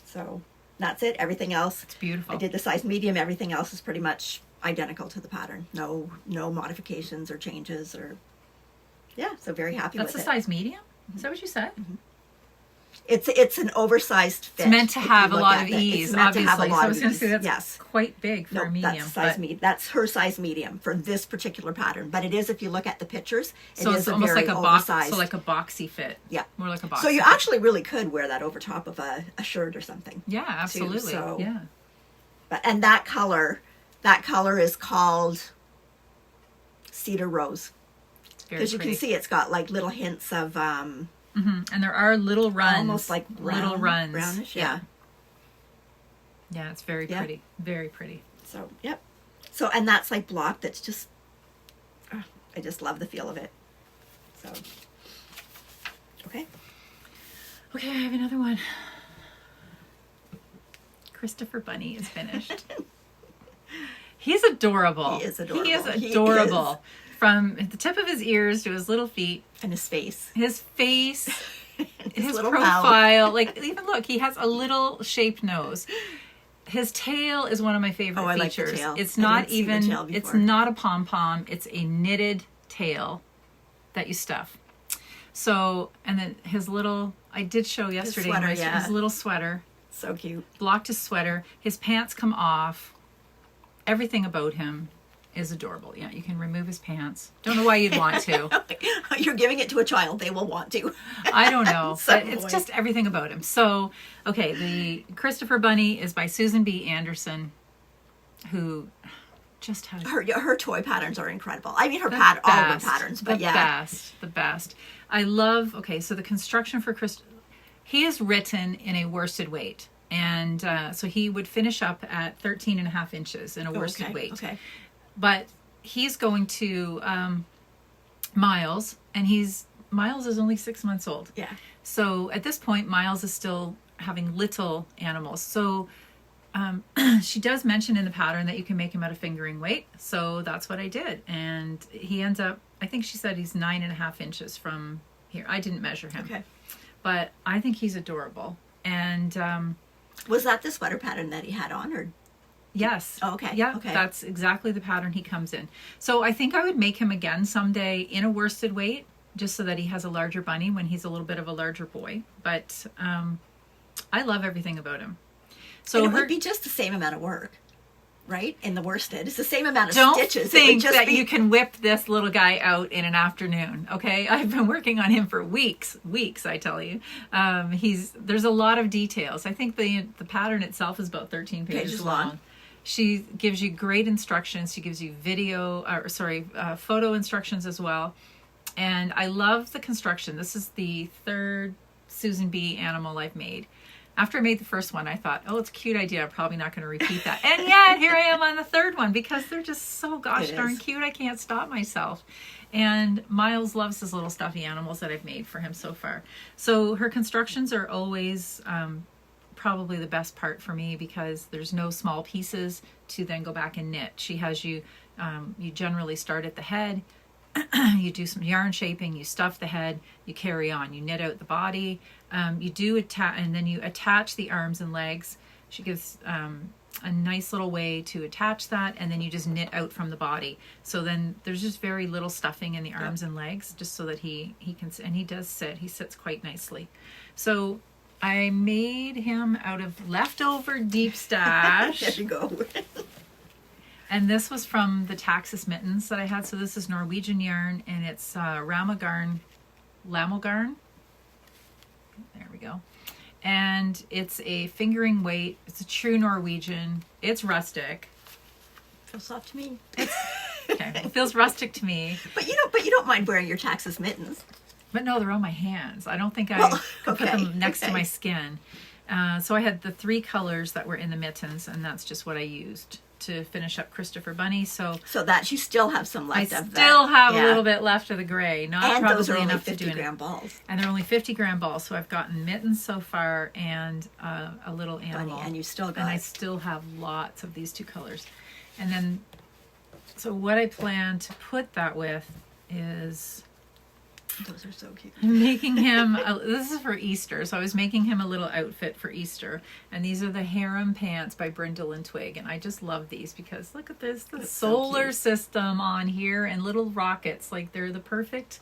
So that's it. Everything else, It's beautiful. I did the size medium. Everything else is pretty much identical to the pattern. No modifications or changes or, so very happy That's with a it. size medium? Is that what you said? It's an oversized fit. It's meant to if you have a look lot at of it. ease, It's meant to have a obviously. lot So I of was going to ease. say that's Yes. quite big for a medium. That's her size medium for this particular pattern. But it is, if you look at the pictures, So it it's is almost very like a box, oversized. so like a boxy fit. Yeah. More like a box. So you actually really could wear that over top of a shirt or something. Yeah, absolutely. so- Yeah. And that color is called Cedar Rose. It's very Because you pretty. can see it's got like little hints of And there are little runs. almost like little runs. brownish. Yeah, it's very Yeah. pretty. Very pretty. So, yep. So, and that's like block that's just, I just love the feel of it. So, okay. Okay, I have another one. Christopher Bunny is finished. He's adorable. He is adorable. He is He adorable. is. From the tip of his ears to his little feet, And his face. his face, his little profile. Like, even look, he has a little shaped nose. His tail is one of my favorite Oh, I like features. the tail. It's I not didn't see the even, tail it's before. not a pom-pom. It's a knitted tail that you stuff. So, and then his little, I did show yesterday, sweater, yeah. his little sweater, So cute. blocked his sweater, his pants come off, everything about him is adorable. Yeah, you can remove his pants. Don't know why you'd want to. You're giving it to a child. They will want to. I don't know, Some but it's point. just everything about him. So, okay, the Christopher Bunny is by Susan B. Anderson, who just has Her toy patterns are incredible. I mean, all of her patterns, but the best. I love, okay, so the construction for he is written in a worsted weight. And so he would finish up at 13 and a half inches in a worsted weight. Okay. But he's going to Miles, and Miles is only 6 months old. Yeah. So at this point, Miles is still having little animals. So she does mention in the pattern that you can make him at a fingering weight. So that's what I did. And he ends up, I think she said he's 9.5 inches from here. I didn't measure him. Okay. But I think he's adorable. And Was that the sweater pattern that he had on, or? Yes. Oh, okay. Yeah, Okay. that's exactly the pattern he comes in. So I think I would make him again someday in a worsted weight, just so that he has a larger bunny when he's a little bit of a larger boy. But I love everything about him. So and it would be just the same amount of work, right? In the worsted, it's the same amount of don't stitches. think that you can whip this little guy out in an afternoon. Okay, I've been working on him for weeks. I tell you. There's a lot of details. I think the pattern itself is about 13 pages long. She gives you great instructions. She gives you photo instructions as well. And I love the construction. This is the third Susan B. animal I've made. After I made the first one, I thought, oh, it's a cute idea. I'm probably not going to repeat that. And yet, here I am on the third one because they're just so gosh darn cute. I can't stop myself. And Miles loves his little stuffy animals that I've made for him so far. So her constructions are always probably the best part for me because there's no small pieces to then go back and knit. She has you generally start at the head, you do some yarn shaping, you stuff the head, you carry on, you knit out the body, you do attach, and then you attach the arms and legs. She gives a nice little way to attach that, and then you just knit out from the body. So then there's just very little stuffing in the arms and legs, just so that he can, and he does sit. He sits quite nicely. So I made him out of leftover deep stash. There you go. And this was from the Taxis mittens that I had. So this is Norwegian yarn, and it's Ramelgarn. There we go. And it's a fingering weight. It's a true Norwegian. It's rustic. Feels soft to me. Okay, it feels rustic to me. But you don't mind wearing your Taxis mittens. But no, they're on my hands. I don't think I could put them next to my skin. So I had the 3 colors that were in the mittens, and that's just what I used to finish up Christopher Bunny. So that you still have some left of that. I still have a little bit left of the gray. Not and probably those are only enough 50 to do gram balls. And they're only 50 gram balls. So I've gotten mittens so far and a little animal. Bunny, and you still got. And I still have lots of these 2 colors. And then, so what I plan to put that with is, those are so cute. I'm making him, this is for Easter, so I was making him a little outfit for Easter. And these are the harem pants by Brindle and Twig. And I just love these because look at this, the solar system on here and little rockets. Like they're the perfect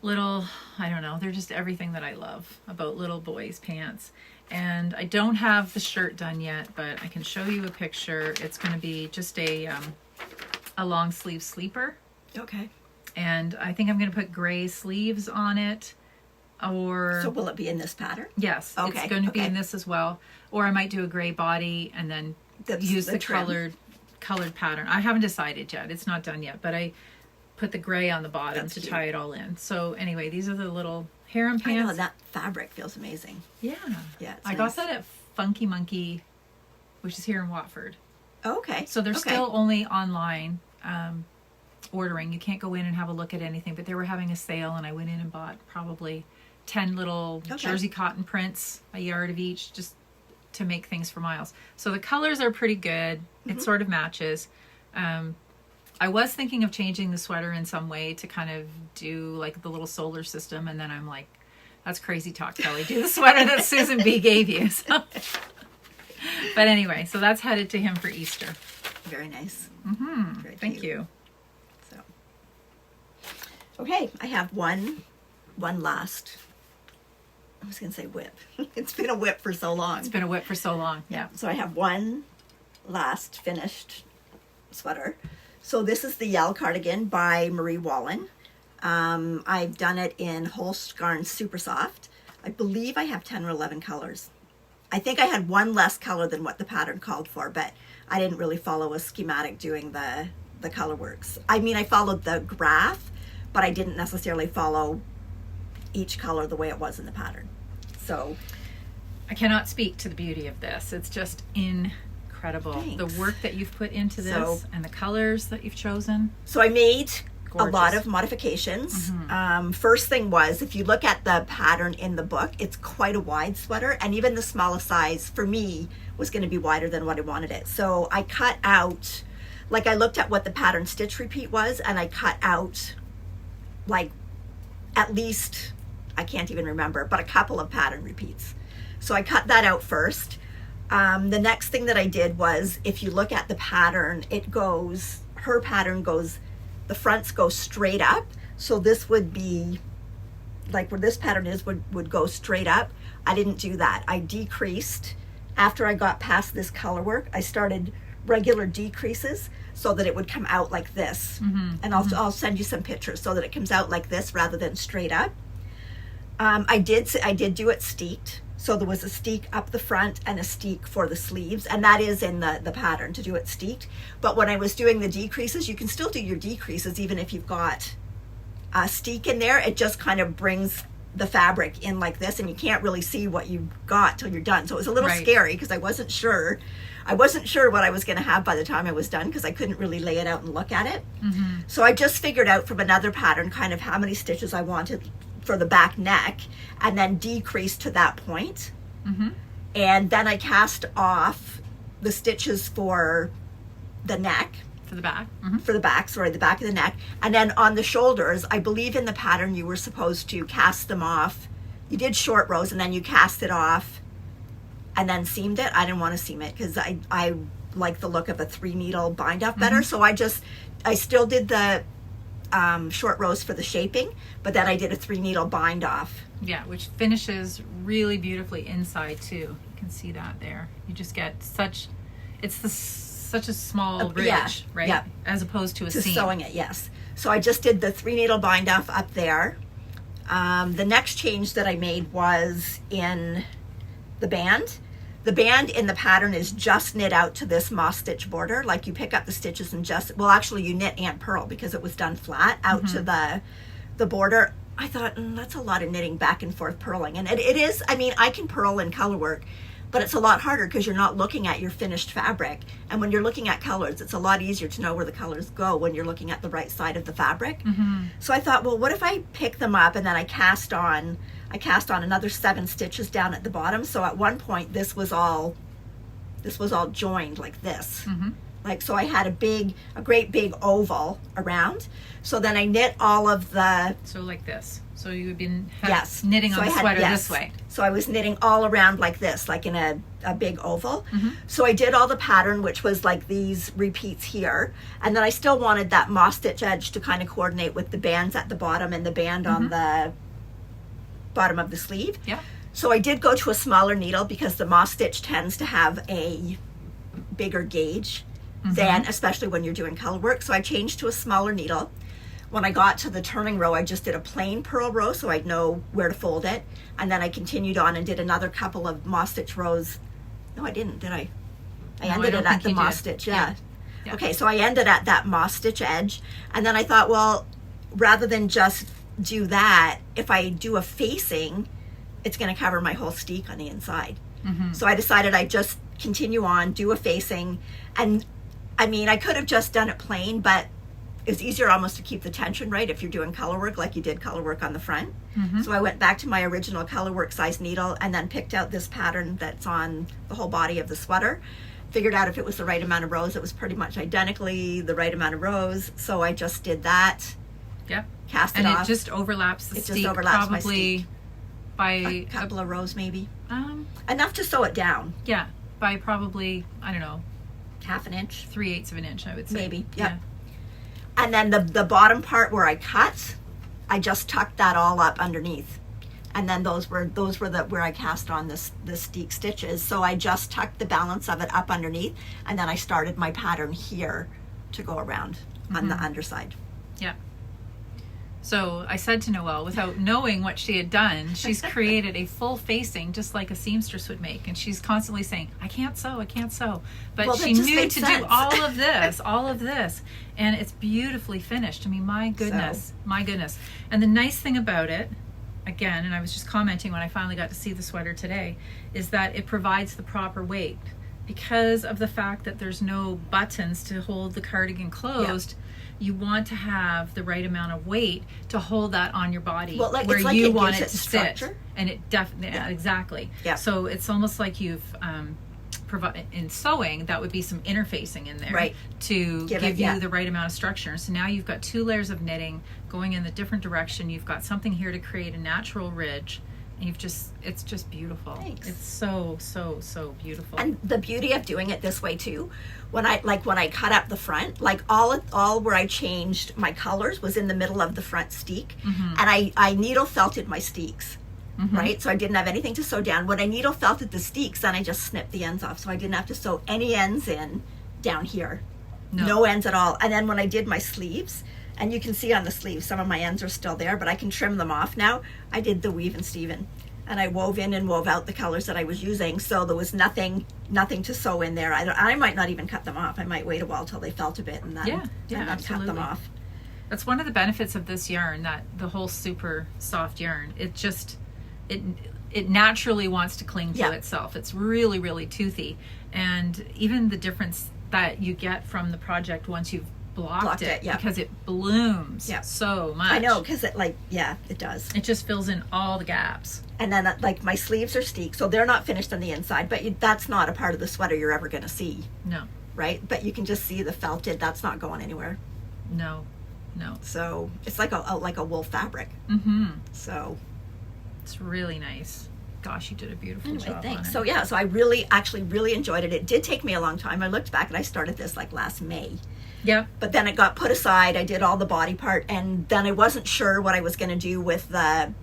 little, I don't know, they're just everything that I love about little boys' pants. And I don't have the shirt done yet, but I can show you a picture. It's going to be just a long sleeve sleeper. Okay. And I think I'm going to put gray sleeves on it. Or so will it be in this pattern? Yes, okay. It's going to be in this as well. Or I might do a gray body and then use the colored pattern. I haven't decided yet. It's not done yet, but I put the gray on the bottom to tie it all in. So anyway, these are the little harem pants. I know, that fabric feels amazing. Yeah. Yeah. I got that at Funky Monkey, which is here in Watford. Oh, okay. So they're still only online ordering. You can't go in and have a look at anything, but they were having a sale and I went in and bought probably 10 little jersey cotton prints, a yard of each, just to make things for Miles. So the colors are pretty good. It sort of matches. I was thinking of changing the sweater in some way to kind of do like the little solar system, and then I'm like, that's crazy talk, Kelly. Do the sweater that Susan B gave you. So. But anyway, so that's headed to him for Easter. Very nice. Mm-hmm. Thank you. So, okay, I have one last. I was going to say whip. It's been a whip for so long. It's been a whip for so long. Yeah. So I have one last finished sweater. So this is the Yell Cardigan by Marie Wallen. I've done it in Holst Garn Super Soft. I believe I have 10 or 11 colors. I think I had one less color than what the pattern called for, but I didn't really follow a schematic doing the color works. I mean, I followed the graph, but I didn't necessarily follow each color the way it was in the pattern. So I cannot speak to the beauty of this. It's just incredible. Thanks. The work that you've put into this and the colors that you've chosen. So I made gorgeous. A lot of modifications. First thing was, if you look at the pattern in the book, it's quite a wide sweater, and even the smallest size for me was going to be wider than what I wanted it. So I cut out, like I looked at what the pattern stitch repeat was, and I cut out like at least, I can't even remember, but a couple of pattern repeats. So I cut that out first. The next thing that I did was, if you look at the pattern, her pattern goes, the fronts go straight up. So this would be, like where this pattern is, would go straight up. I didn't do that. I decreased. After I got past this color work, I started regular decreases so that it would come out like this. And I'll send you some pictures so that it comes out like this rather than straight up. I did do it steeked. So there was a steek up the front and a steek for the sleeves, and that is in the pattern to do it steeked. But when I was doing the decreases, you can still do your decreases even if you've got a steek in there. It just kind of brings the fabric in like this, and you can't really see what you got till you're done. So it was a little scary because I wasn't sure what I was going to have by the time I was done, because I couldn't really lay it out and look at it. So I just figured out from another pattern kind of how many stitches I wanted for the back neck, and then decreased to that point. And then I cast off the stitches for the neck. For the back. For the back, sorry, the back of the neck. And then on the shoulders, I believe in the pattern you were supposed to cast them off. You did short rows and then you cast it off and then seamed it. I didn't want to seam it because I like the look of a 3-needle bind off better. So I still did the short rows for the shaping, but then I did a 3-needle bind off. Yeah, which finishes really beautifully inside too. You can see that there. You just get such a small ridge, right? Yeah. As opposed to a seam. Sewing it, yes. So I just did the 3-needle bind off up there. The next change that I made was in the band. The band in the pattern is just knit out to this moss stitch border. Like you pick up the stitches and actually you knit and purl because it was done flat out to the border. I thought, that's a lot of knitting back and forth purling. And it is, I mean, I can purl in color work, but it's a lot harder because you're not looking at your finished fabric. And when you're looking at colors, it's a lot easier to know where the colors go when you're looking at the right side of the fabric. So I thought, well, what if I pick them up and then I cast on another 7 stitches down at the bottom. So at one point this was all joined like this. Like, so I had a great big oval around. So then I knit all of the... So like this. So you would be so knitting on the sweater this way. So I was knitting all around like this, like in a big oval. So I did all the pattern, which was like these repeats here. And then I still wanted that moss stitch edge to kind of coordinate with the bands at the bottom and the band on the bottom of the sleeve. Yeah. So I did go to a smaller needle because the moss stitch tends to have a bigger gauge than, especially when you're doing color work. So I changed to a smaller needle. When I got to the turning row, I just did a plain purl row so I'd know where to fold it. And then I continued on and did another couple of moss stitch rows. No, I didn't, did I? I ended it at the moss stitch, yeah. Okay, so I ended at that moss stitch edge. And then I thought, well, rather than just do that, if I do a facing, it's going to cover my whole steek on the inside. So I decided I'd just continue on, do a facing. And I mean, I could have just done it plain, but it's easier almost to keep the tension right if you're doing color work like you did color work on the front. So I went back to my original color work size needle and then picked out this pattern that's on the whole body of the sweater. Figured out if it was the right amount of rows. It was pretty much identically the right amount of rows. So I just did that. Yep. Cast it off. And it just overlaps the steek, overlaps my probably steek. by a couple of rows maybe. Enough to sew it down. Yeah, by probably, I don't know, half an inch, 3/8 of an inch, I would say. Maybe. Yep. Yeah. And then the bottom part where I cut, I just tucked that all up underneath. And then those were where I cast on the steek stitches. So I just tucked the balance of it up underneath, and then I started my pattern here to go around on the underside. Yeah. So I said to Noelle, without knowing what she had done, she's created a full facing just like a seamstress would make. And she's constantly saying, I can't sew. But well, she knew to do all of this. And it's beautifully finished. I mean, my goodness. And the nice thing about it, again, and I was just commenting when I finally got to see the sweater today, is that it provides the proper weight. Because of the fact that there's no buttons to hold the cardigan closed, you want to have the right amount of weight to hold that on your body where you want it to sit. And it definitely, exactly. Yeah. So it's almost like you've in sewing, that would be some interfacing in there to give you the right amount of structure. So now you've got 2 layers of knitting going in the different direction. You've got something here to create a natural ridge it's just beautiful. Thanks. It's so, so, so beautiful. And the beauty of doing it this way too, when I cut up the front, like all where I changed my colors was in the middle of the front steek, and I needle felted my steeks, right? So I didn't have anything to sew down. When I needle felted the steeks, then I just snipped the ends off, so I didn't have to sew any ends in down here, no ends at all. And then when I did my sleeves, and you can see on the sleeves some of my ends are still there, but I can trim them off now. I did the weave and steven, and I wove in and wove out the colors that I was using, so there was nothing to sew in there. I might not even cut them off. I might wait a while till they felt a bit and then, cut them off. That's one of the benefits of this yarn, that the whole super soft yarn, it naturally wants to cling to itself. It's really, really toothy. And even the difference that you get from the project once you've blocked it, because it blooms so much. I know, because it does. It just fills in all the gaps. And then like my sleeves are steek, so they're not finished on the inside, but that's not a part of the sweater you're ever going to see. No. Right? But you can just see the felted. That's not going anywhere. No. So it's like a wool fabric. So it's really nice. Gosh, you did a beautiful job. Thanks. On it. So I really enjoyed it. It did take me a long time. I looked back and I started this like last May. Yeah. But then it got put aside. I did all the body part, and then I wasn't sure what I was going to do with the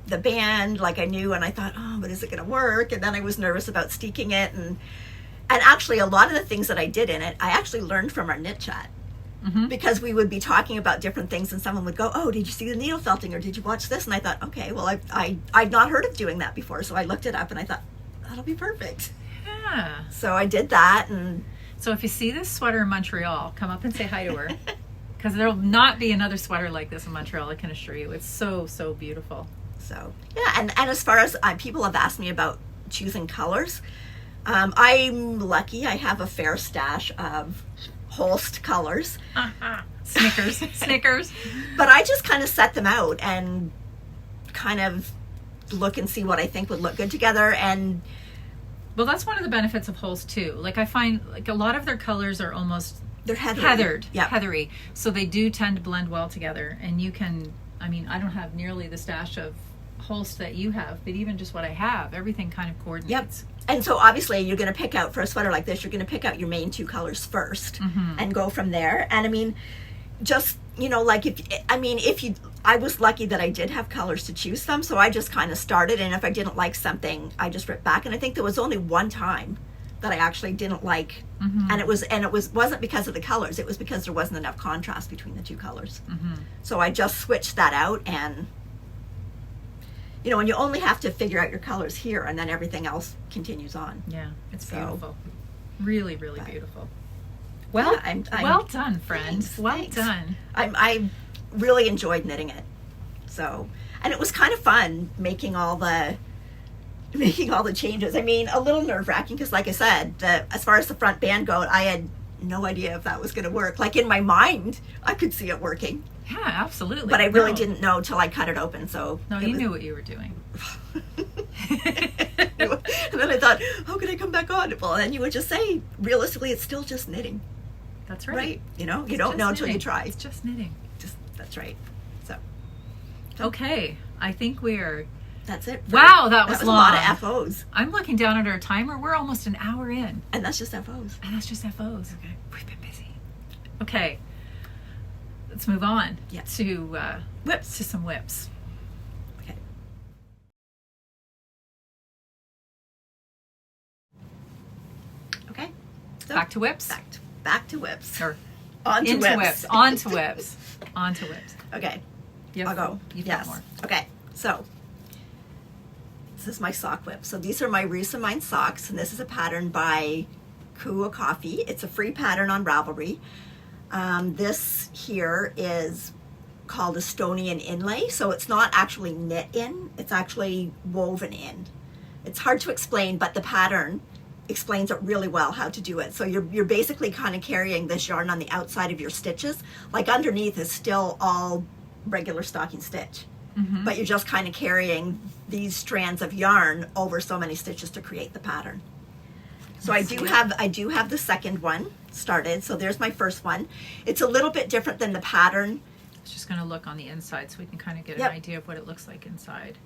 band. Like I knew, and I thought, oh, but is it going to work? And then I was nervous about steeking it, and actually a lot of the things that I did in it, I actually learned from our knit chat. Because we would be talking about different things, and someone would go, oh, did you see the needle felting, or did you watch this? And I thought, okay, well, I'd not heard of doing that before, so I looked it up and I thought, that'll be perfect. Yeah. So I did that. And so if you see this sweater in Montreal, come up and say hi to her, because there'll not be another sweater like this in Montreal, I can assure you. It's so, so beautiful. So yeah, and as far as people have asked me about choosing colors, I'm lucky. I have a fair stash of Holst colors. Snickers. But I just kind of set them out and kind of look and see what I think would look good together. And well, that's one of the benefits of Holst too. Like I find like a lot of their colors are almost they're heathered. Heathery. So they do tend to blend well together. And you can, I mean, I don't have nearly the stash of Holst that you have, but even just what I have, everything kind of coordinates. Yep. And so obviously you're going to pick out, for a sweater like this, you're going to pick out your main two colors first and go from there. And I mean, just, like I was lucky that I did have colors to choose from. So I just kind of started. And if I didn't like something, I just ripped back. And I think there was only one time that I actually didn't like. And it wasn't because of the colors. It was because there wasn't enough contrast between the two colors. So I just switched that out, and and you only have to figure out your colors here, and then everything else continues on. Yeah, it's beautiful. Really, really beautiful. Well, yeah, well done, friend. Thanks. Done. I really enjoyed knitting it. So, and it was kind of fun making all the changes. I mean, a little nerve-wracking because, like I said, as far as the front band goes, I had no idea if that was going to work. Like in my mind, I could see it working. Yeah, absolutely. But I really didn't know till I cut it open. So you knew what you were doing. And then I thought, how can I come back on? Well, then you would just say, realistically, it's still just knitting. That's right. Right? You don't know until you try. It's just knitting. That's right. So. Okay, I think that's it. Wow, that was long. A lot of FOs. I'm looking down at our timer. We're almost an hour in. And that's just FOs. Okay. We've been busy. Okay. Let's move on to whips. To some whips. Okay. Okay. So back to whips. Back to whips. Or on to whips. On to whips. On to whips. Okay. I'll go. You've got more. Okay. So this is my sock whip. So these are my Risa Mine socks, and this is a pattern by Kua Coffee. It's a free pattern on Ravelry. This here is called Estonian inlay, so it's not actually knit in, it's actually woven in. It's hard to explain, but the pattern explains it really well how to do it. So you're basically kind of carrying this yarn on the outside of your stitches, like underneath is still all regular stocking stitch, but you're just kind of carrying these strands of yarn over so many stitches to create the pattern. So I do have the second one started. So there's my first one. It's a little bit different than the pattern. It's just going to look on the inside so we can kind of get an idea of what it looks like inside.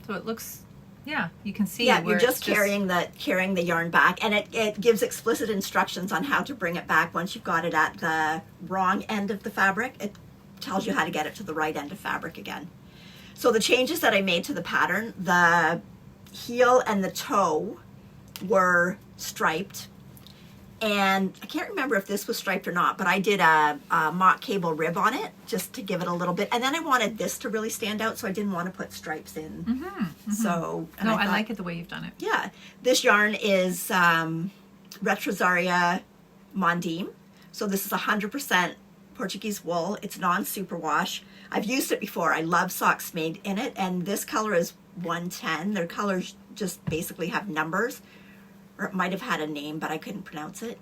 So it looks, yeah, you can see. Yeah, where you're just it's carrying the yarn back, and it gives explicit instructions on how to bring it back once you've got it at the wrong end of the fabric. It tells you how to get it to the right end of fabric again. So the changes that I made to the pattern, the heel and the toe were striped, and I can't remember if this was striped or not, but I did a mock cable rib on it just to give it a little bit, and then I wanted this to really stand out, so I didn't want to put stripes in. Mm-hmm, mm-hmm. So no, I like it the way you've done it. Yeah, this yarn is Retrosaria Mondim, so this is 100% Portuguese wool. It's non-superwash. I've used it before. I love socks made in it, and this color is 110. Their colors just basically have numbers, or it might have had a name, but I couldn't pronounce it.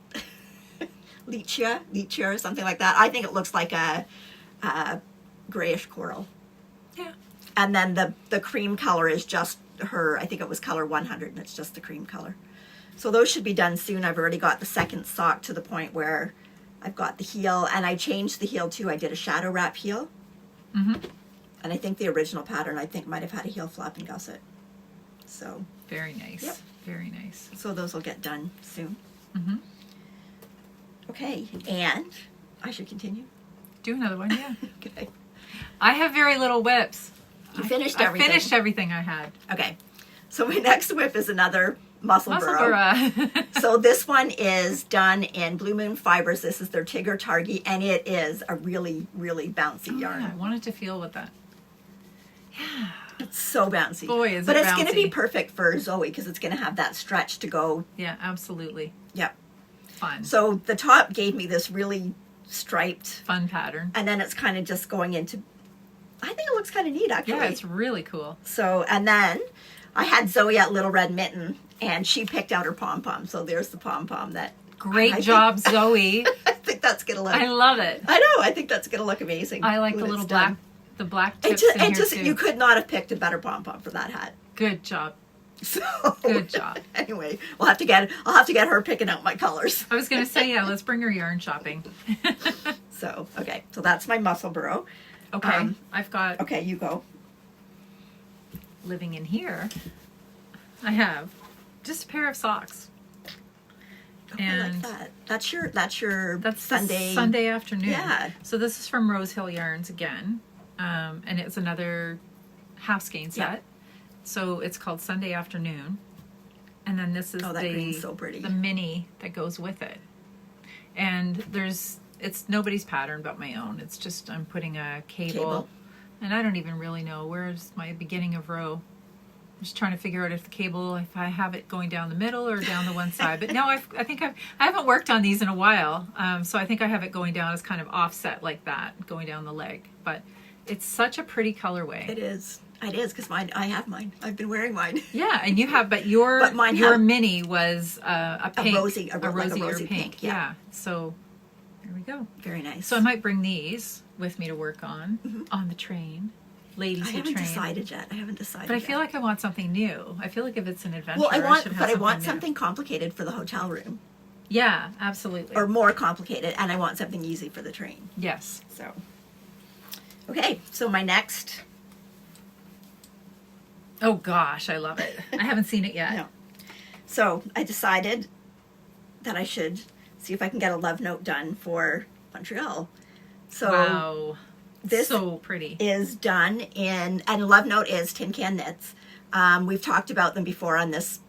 Lichia or something like that. I think it looks like a grayish coral. Yeah. And then the cream color is just her, I think it was color 100, and it's just the cream color. So those should be done soon. I've already got the second sock to the point where I've got the heel, and I changed the heel too. I did a shadow wrap heel. Mm-hmm. And I think the original pattern, I think, might have had a heel flap and gusset. So. Very nice. Yep. Very nice. So those will get done soon. Mm-hmm. Okay, and I should continue? Do another one, yeah. Okay. I have very little whips. You finished everything. I finished everything I had. Okay. So my next whip is another muscle burrow. So this one is done in Blue Moon Fibers. This is their Tigger Targi, and it is a really, really bouncy yarn. Yeah, I wanted to feel with that. Yeah. It's so bouncy. Boy, is but it it's going to bouncy. be perfect for Zoe because it's going to have that stretch to go. Yeah, absolutely. Yep. Fun. So the top gave me this really striped. Fun pattern. And then it's kind of just going into, I think it looks kind of neat actually. Yeah, it's really cool. So, and then I had Zoe at Little Red Mitten, and she picked out her pom-pom. So there's the pom-pom that. Great job, Zoe. I think that's going to look. I love it. I know. I think that's going to look amazing. I like when the it's little done. black tips in here too. You could not have picked a better pom-pom for that hat. Good job. So Good job. Anyway, I'll have to get her picking out my colors. I was going to say, yeah, let's bring her yarn shopping. So, okay. So that's my muscle burrow. Okay. I've got, Okay, you go. living in here, I have just a pair of socks. Oh, I like that. That's your That's Sunday. Sunday afternoon. Yeah. So this is from Rose Hill Yarns again. And it's another half skein set. Yeah. So it's called Sunday Afternoon. And then this is Oh, that green's so pretty. the mini that goes with it. And it's nobody's pattern but my own. It's just I'm putting a cable. And I don't even really know where's my beginning of row. I'm just trying to figure out if I have it going down the middle or down the one side. But no, I haven't worked on these in a while. So I think I have it going down as kind of offset like that, going down the leg. But it's such a pretty colorway. It is. It is because I have mine. I've been wearing mine. Yeah, and you have, but your mini was a pink, a rosy or pink. Yeah. So there we go. Very nice. So I might bring these with me to work on on the train. Ladies I who haven't train. decided yet. But I feel like I want something new. I feel like if it's an adventure, Well, I should have I want new. something complicated for the hotel room, Yeah, absolutely. or more complicated, and I want something easy for the train. Yes. So, okay. So my next. Oh gosh, I love it. I haven't seen it yet. No. So I decided that I should see if I can get a love note done for Montreal. So Wow. this so pretty. is done in, and Love Note is Tin Can Knits. We've talked about them before on this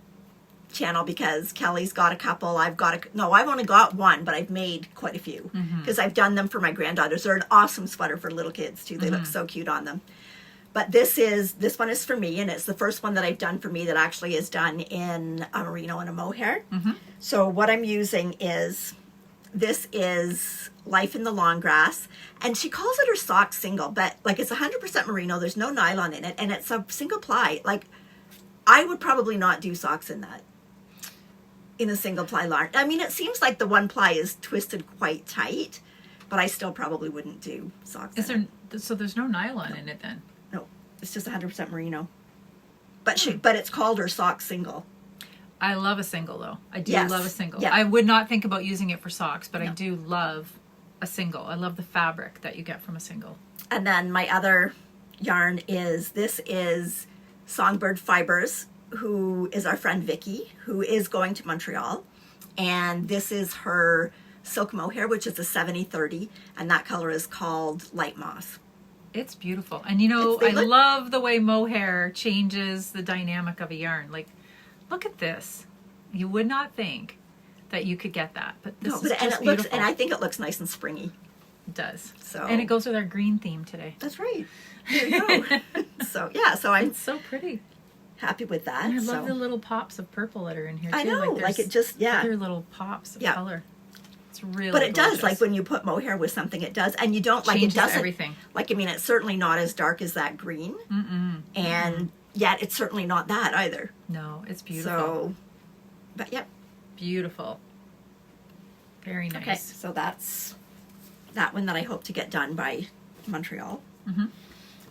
channel because Kelly's got a couple. I've only got one, but I've made quite a few because I've done them for my granddaughters. They're an awesome sweater for little kids too. They look so cute on them. But this one is for me, and it's the first one that I've done for me that actually is done in a merino and a mohair. So what I'm using is, this is Life in the Long Grass, and she calls it her sock single, but like it's 100% merino. There's no nylon in it, and it's a single ply. Like I would probably not do socks in that, in a single ply yarn. I mean, it seems like the one ply is twisted quite tight, but I still probably wouldn't do socks. So there's no nylon in it then? No, it's just 100% merino. But it's called her sock single. I love a single though. I do Yes. love a single. Yeah. I would not think about using it for socks, but I No. do love a single. I love the fabric that you get from a single. And then my other yarn is, this is Songbird Fibers, who is our friend Vicky, who is going to Montreal. And this is her silk mohair, which is a 70/30, and that color is called Light Moss. It's beautiful. And you know, I love the way mohair changes the dynamic of a yarn. Like, look at this. You would not think that you could get that, but this is just beautiful. And I think it looks nice and springy. It does. So, and it goes with our green theme today. That's right. There you go. So yeah, so I'm so pretty. Happy with that. And I love the little pops of purple that are in here too. I know, like it just other little pops of color. It's really But it gorgeous. does, like when you put mohair with something, it does, and you don't like Changes it doesn't everything. Like, I mean, it's certainly not as dark as that green, and yet it's certainly not that either. No, it's beautiful. So, but yep, beautiful. Very nice. Okay, so that's that one that I hope to get done by Montreal.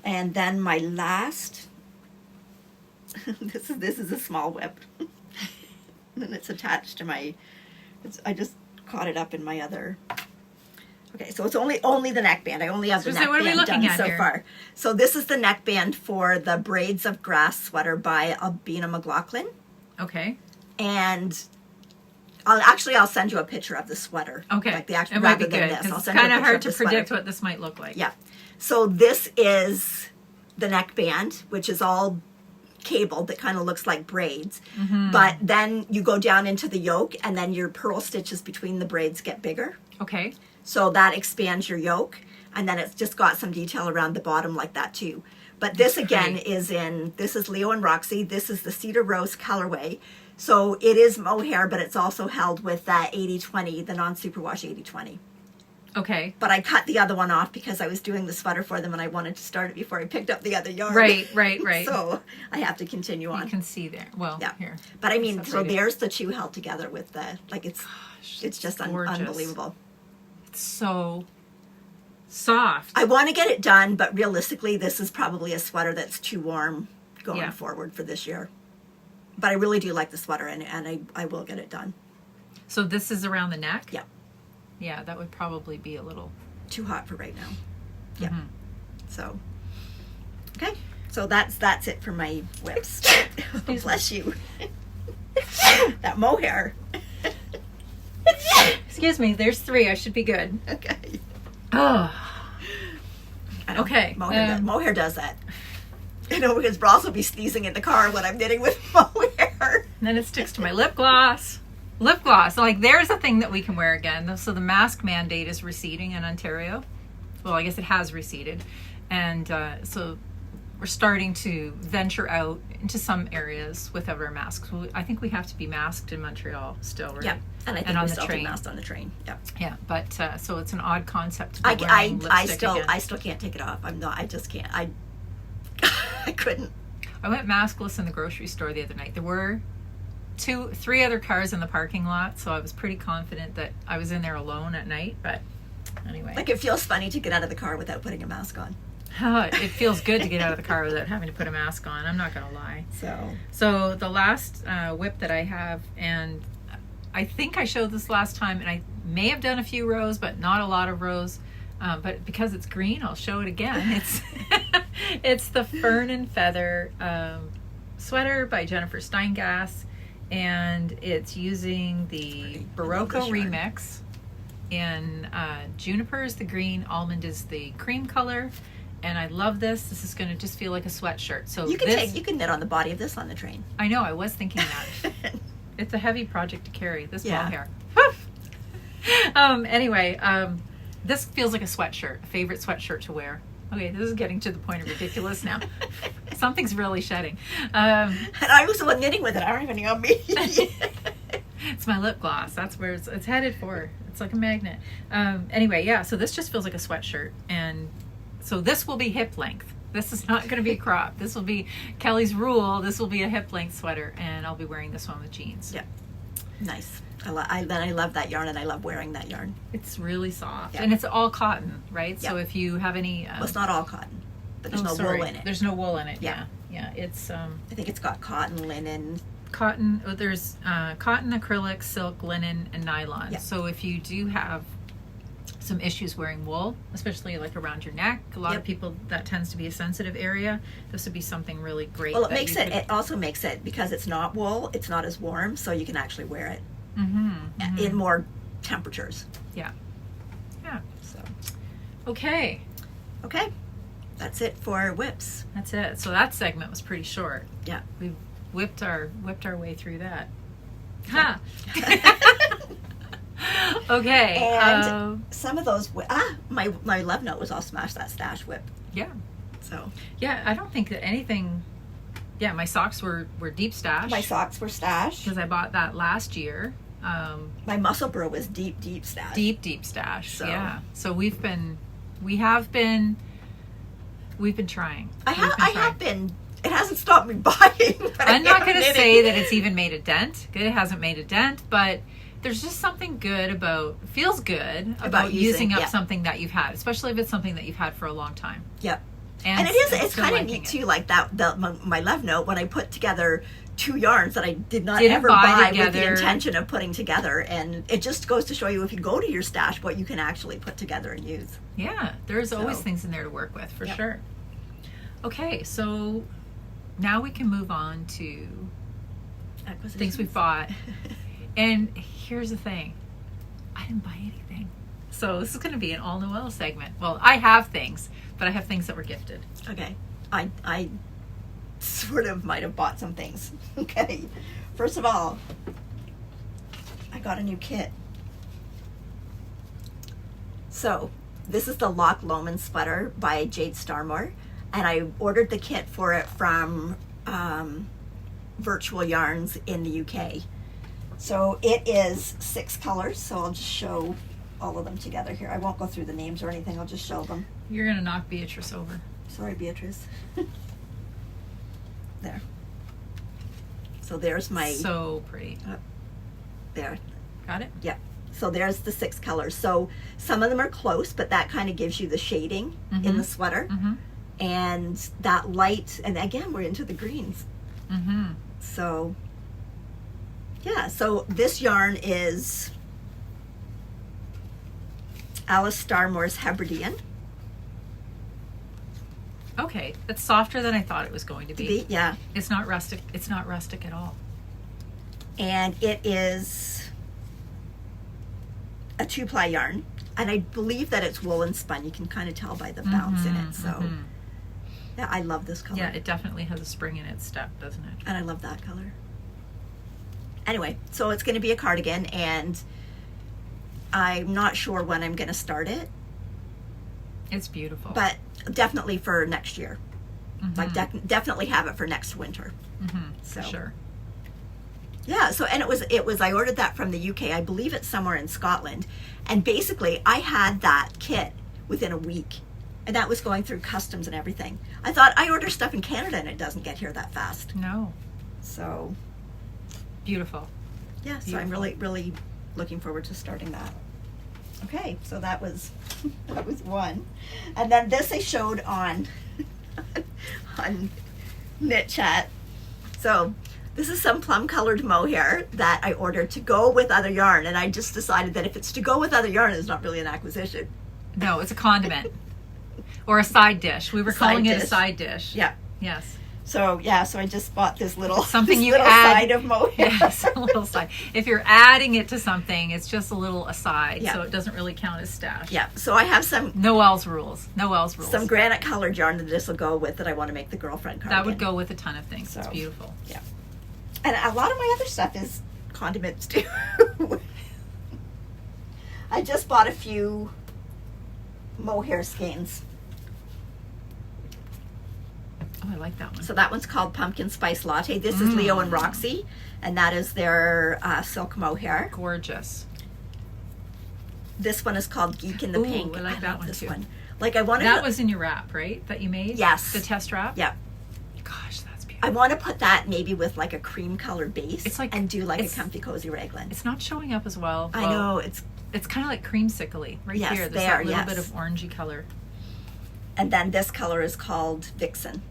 And then my last, this is a small whip, and it's attached to my. I just caught it up in my other. Okay, so it's only the neckband. I only have the neckband done so far. So this is the neckband for the Braids of Grass sweater by Albina McLaughlin. Okay. And I'll send you a picture of the sweater. Okay. Like the actual, it might rather be than good, this. I'll it's send you a kind of picture hard to the sweater. predict what this might look like. Yeah. So this is the neckband, which is all cabled, that kind of looks like braids. But then you go down into the yoke, and then your purl stitches between the braids get bigger. Okay. So that expands your yoke, and then it's just got some detail around the bottom like that too. But this again this is Leo and Roxy. This is the Cedar Rose colorway. So it is mohair, but it's also held with that 80/20, the non-superwash 80/20. Okay. But I cut the other one off because I was doing the sweater for them and I wanted to start it before I picked up the other yarn. Right. So I have to continue on. You can see there. Well, yeah. Here. But I mean, so there's the two held together with the, like it's just unbelievable. It's so soft. I want to get it done, but realistically, this is probably a sweater that's too warm going forward for this year. But I really do like the sweater, and I will get it done. So this is around the neck? Yeah. Yeah, that would probably be a little too hot for right now. Yeah. So, okay. So that's it for my whips. Bless you. That mohair. Excuse me, there's 3. I should be good. Okay. Oh. Okay. Mohair does that. You know, because we'll also be sneezing in the car when I'm knitting with mohair. And then it sticks to my lip gloss. Lip gloss. Like, there's a thing that we can wear again. So the mask mandate is receding in Ontario. Well, I guess it has receded. And so we're starting to venture out into some areas without our masks. I think we have to be masked in Montreal still, right? Yeah. And I think we still be masked on the train. Yeah. Yeah, but so it's an odd concept to be wearing lipstick again. I still can't take it off. I just can't. I couldn't. I went maskless in the grocery store the other night. There were 3 other cars in the parking lot, so I was pretty confident that I was in there alone at night. But anyway, like, it feels funny to get out of the car without putting a mask on. It feels good to get out of the car without having to put a mask on. I'm not gonna lie. So the last whip that I have, and I think I showed this last time, and I may have done a few rows, but not a lot of rows. But because it's green, I'll show it again. It's it's the Fern and Feather sweater by Jennifer Steingass, and it's using the Barocco remix. In Juniper is the green, Almond is the cream color, and I love this. This is going to just feel like a sweatshirt. So you can knit on the body of this on the train. I know. I was thinking that. It's a heavy project to carry. This mohair. Anyway. This feels like a sweatshirt, a favorite sweatshirt to wear. Okay, this is getting to the point of ridiculous now. Something's really shedding. And I was the one knitting with it. I don't even know me. It's my lip gloss. That's where it's headed for. It's like a magnet. Anyway, yeah, so this just feels like a sweatshirt. And so this will be hip length. This is not going to be a crop. This will be Kelly's rule. This will be a hip length sweater, and I'll be wearing this one with jeans. Yeah, nice. I love that yarn, and I love wearing that yarn. It's really soft, and it's all cotton, right? Yeah. So if you have any, well, it's not all cotton, but there's no wool in it. There's no wool in it. Yeah. It's I think it's got cotton, linen. Cotton. There's cotton, acrylic, silk, linen, and nylon. Yeah. So if you do have some issues wearing wool, especially like around your neck. A lot of people, that tends to be a sensitive area. This would be something really great. Well, it also makes it, because it's not wool, it's not as warm, so you can actually wear it in more temperatures. Yeah. Yeah. So. Okay. Okay. That's it for whips. That's it. So that segment was pretty short. Yeah. We whipped our way through that. Huh. Okay. And some of those, my love note was all Smash That Stash whip. Yeah. So. Yeah, I don't think that anything. Yeah, my socks were deep stash. My socks were stash. Because I bought that last year. My muscle bro was deep stash. Deep stash. So. Yeah. So we've been trying. I have been. It hasn't stopped me buying. I'm not going to say that it's even made a dent. It hasn't made a dent, but there's just something good feels good about using up something that you've had, especially if it's something that you've had for a long time. Yep. And it's kind of neat too, like my love note, when I put together 2 yarns that I didn't ever buy with the intention of putting together, and it just goes to show you, if you go to your stash, what you can actually put together and use. Yeah, there's always things in there to work with, for sure. Okay, so now we can move on to things we've bought. And here's the thing, I didn't buy anything. So this is going to be an all Noelle segment. Well, I have things, but I have things that were gifted. Okay. I sort of might have bought some things. Okay. First of all, I got a new kit. So this is the Loch Lomond sweater by Jade Starmore, and I ordered the kit for it from Virtual Yarns in the UK. So it is 6 colors, so I'll just show all of them together here. I won't go through the names or anything, I'll just show them. You're going to knock Beatrice over. Sorry, Beatrice. There. So there's my... So pretty. There. Got it? Yeah. So there's the 6 colors. So some of them are close, but that kind of gives you the shading in the sweater. And that light, and again, we're into the greens. So, yeah. So this yarn is Alice Starmore's Hebridean. Okay, that's softer than I thought it was going to be. Yeah. It's not rustic. It's not rustic at all. And it is a 2-ply yarn, and I believe that it's woolen spun. You can kind of tell by the bounce in it. So, yeah, I love this color. Yeah, it definitely has a spring in its step, doesn't it? And I love that color. Anyway, so it's going to be a cardigan, and I'm not sure when I'm going to start it. It's beautiful. But definitely for next year. Like definitely have it for next winter. So. Sure. Yeah, so, and it was I ordered that from the UK. I believe it's somewhere in Scotland. And basically I had that kit within a week. And that was going through customs and everything. I thought, I order stuff in Canada and it doesn't get here that fast. No. So. Beautiful. Yeah, so I'm really, really looking forward to starting that. Okay, so that was one. And then this I showed on Knit Chat. So this is some plum colored mohair that I ordered to go with other yarn, and I just decided that if it's to go with other yarn, it's not really an acquisition. No, it's a condiment. Or a side dish. We were calling it a side dish. Yeah. Yes. So yeah, so I just bought this little side of mohair. Yes, a little side. If you're adding it to something, it's just a little aside, yeah. So it doesn't really count as stash. Yeah. So I have some Noelle's rules. Some granite colored yarn that this will go with, that I want to make the girlfriend cardigan. That would go with a ton of things. So, it's beautiful. Yeah. And a lot of my other stuff is condiments too. I just bought a few mohair skeins. Oh, I like that one. So that one's called Pumpkin Spice Latte. This is Leo and Roxy, and that is their silk mohair. Gorgeous. This one is called Geek in the Pink. I like that one this too. One. Like I wanted. That was in your wrap, right? That you made? Yes. The test wrap? Yeah. Gosh, that's beautiful. I want to put that maybe with like a cream colored base. It's like, and do like a comfy cozy raglan. It's not showing up as well. I know. It's kind of like creamsicle-y right yes, here. There's that little bit of orangey color. And then this color is called Vixen.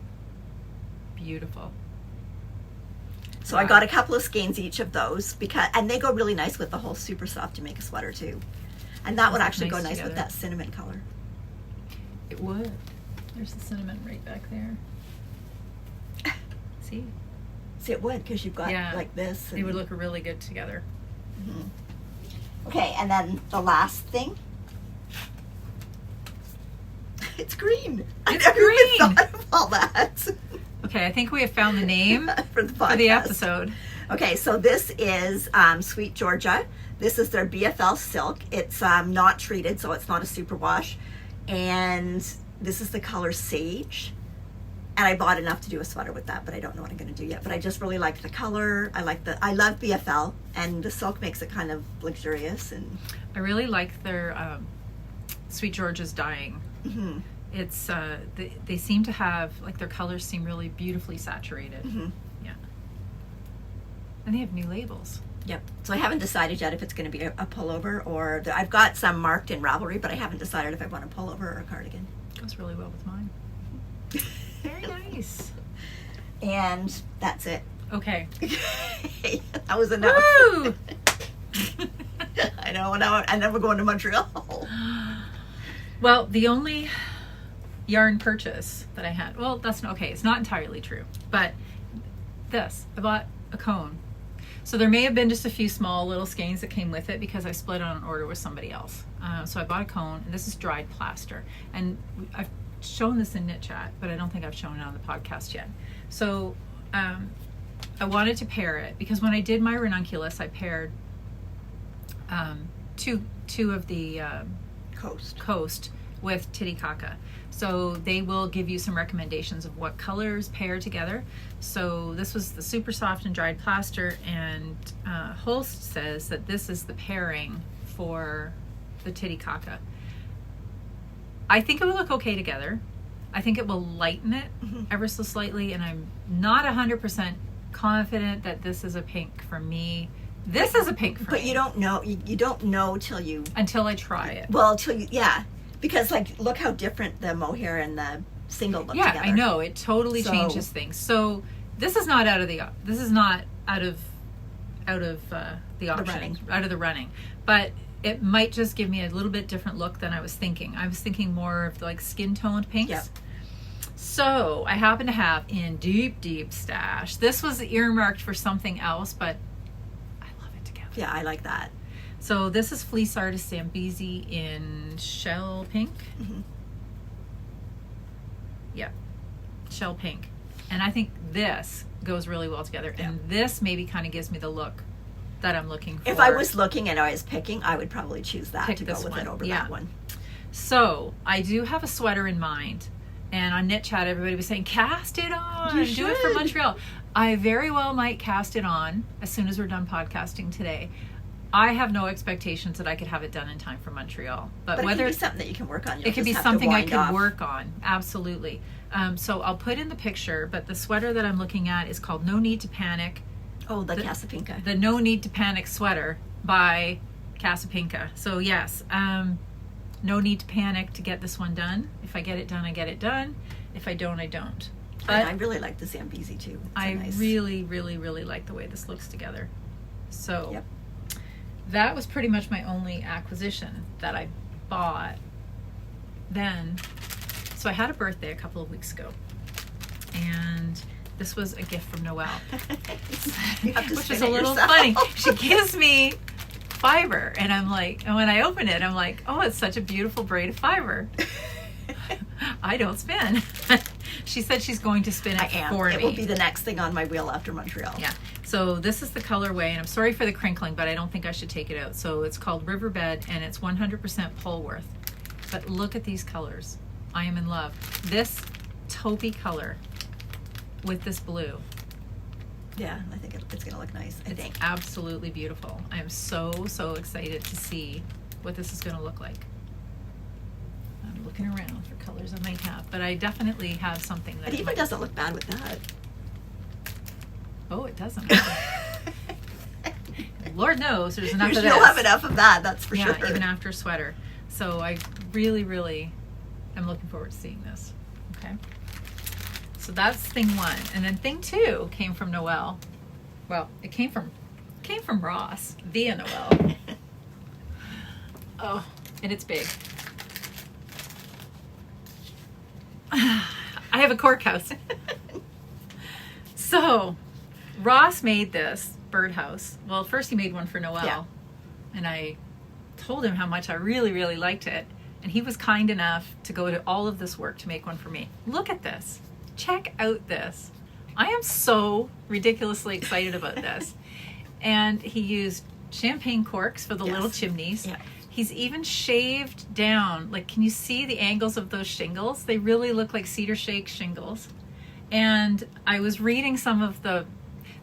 Beautiful. So I got a couple of skeins each of those, and they go really nice with the whole super soft to make a sweater too. And that would look actually go nice together. with that cinnamon color. It would. There's the cinnamon right back there. See? See, it would, because you've got like this. They would look really good together. Okay, and then the last thing. It's green. I never even thought of all that. Okay, I think we have found the name for for the episode. Okay, so this is Sweet Georgia. This is their BFL silk. It's not treated, so it's not a superwash. And this is the color Sage. And I bought enough to do a sweater with that, but I don't know what I'm going to do yet. But I just really like the color. I love BFL, and the silk makes it kind of luxurious. And I really like their Sweet Georgia's dyeing. Mm-hmm. It's they seem to have, like, their colors seem really beautifully saturated. Mm-hmm. Yeah. And they have new labels. Yep. So I haven't decided yet if it's going to be a pullover or I've got some marked in Ravelry, but I haven't decided if I want a pullover or a cardigan. Goes really well with mine. Very nice. And that's it. Okay. That was enough. Woo! I know. Now I never going to Montreal. Well, the only yarn purchase that I had, well, that's not, okay, it's not entirely true, but this, I bought a cone. So there may have been just a few small little skeins that came with it because I split on an order with somebody else. So I bought a cone, and this is dried plaster. And I've shown this in Knit Chat, but I don't think I've shown it on the podcast yet. So I wanted to pair it because when I did my ranunculus, I paired two of the Coast with Titicaca. So they will give you some recommendations of what colors pair together. So this was the super soft and dried plaster, and Holst says that this is the pairing for the Titicaca. I think it will look okay together. I think it will lighten it ever so slightly, and I'm not 100% confident that this is a pink for me. This is a pink for me. But you don't know. You don't know till you... Until I try it. Well, till you... Yeah. Because, like, look how different the mohair and the single look together. Yeah, I know. It totally changes things. So this is not out of the... This is not out of the option. Out of the running. But it might just give me a little bit different look than I was thinking. I was thinking more of, like, skin-toned pinks. Yep. So I happen to have in deep stash. This was earmarked for something else, but I love it together. Yeah, I like that. So this is Fleece Artist Zambezi in shell pink. Mm-hmm. Yep, shell pink. And I think this goes really well together. Yeah. And this maybe kind of gives me the look that I'm looking for. If I was looking and I was picking, I would probably choose that Pick to go this with one. it over Yeah. that one. So I do have a sweater in mind. And on Knit Chat, everybody was saying, cast it on. You Do it for should. Montreal. I very well might cast it on as soon as we're done podcasting today. I have no expectations that I could have it done in time for Montreal. But But whether it could be something that you can work on. You'll it could just be have to something I wind could off. work on. Absolutely. So I'll put in the picture, but the sweater that I'm looking at is called No Need to Panic. Oh, the Casapinka. The No Need to Panic sweater by Casapinka. So yes, no need to panic to get this one done. If I get it done, I get it done. If I don't, I don't. But And I really like the Zambezi too. It's I nice. really like the way this looks together. So Yep. that was pretty much my only acquisition that I bought then. So I had a birthday a couple of weeks ago, and this was a gift from Noelle, You have to which spin is a it little yourself. funny. She gives me fiber, and I'm like, and when I open it, I'm like, oh, it's such a beautiful braid of fiber. I don't spin. She said she's going to spin I it am. for It me. will be the next thing on my wheel after Montreal. Yeah. So this is the colorway, and I'm sorry for the crinkling, but I don't think I should take it out. So it's called Riverbed, and it's 100% Polworth. But look at these colors. I am in love. This taupey color with this blue. Yeah, I think it's going to look nice. I It's think. absolutely beautiful. I am so excited to see what this is going to look like. I'm looking around for colors I might have, but I definitely have something that It even might- doesn't look bad with that. Oh, it doesn't. Lord knows there's enough of this. You'll have enough of that, that's for Yeah, sure. even after a sweater. So I really am looking forward to seeing this. Okay. So that's thing one. And then thing two came from Noelle. Well, it came from Ross via Noelle. Oh, And it's big. I have a cork house. So Ross made this birdhouse. Well, first he made one for Noelle. Yeah. And I told him how much I really, really liked it. And he was kind enough to go to all of this work to make one for me. Look at this. Check out this. I am so ridiculously excited about this. And he used champagne corks for the little chimneys. Yeah. He's even shaved down. Like, can you see the angles of those shingles? They really look like cedar shake shingles. And I was reading some of the...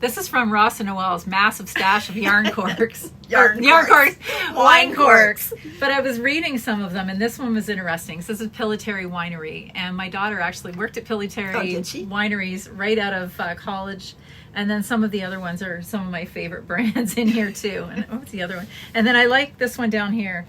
This is from Ross and Noelle's massive stash of yarn corks. Yarn corks. Wine corks. corks. But I was reading some of them, and this one was interesting. So this is Pillitteri Winery, and my daughter actually worked at Pillitteri Wineries right out of college. And then some of the other ones are some of my favorite brands in here too. And what's the other one? And then I like this one down here.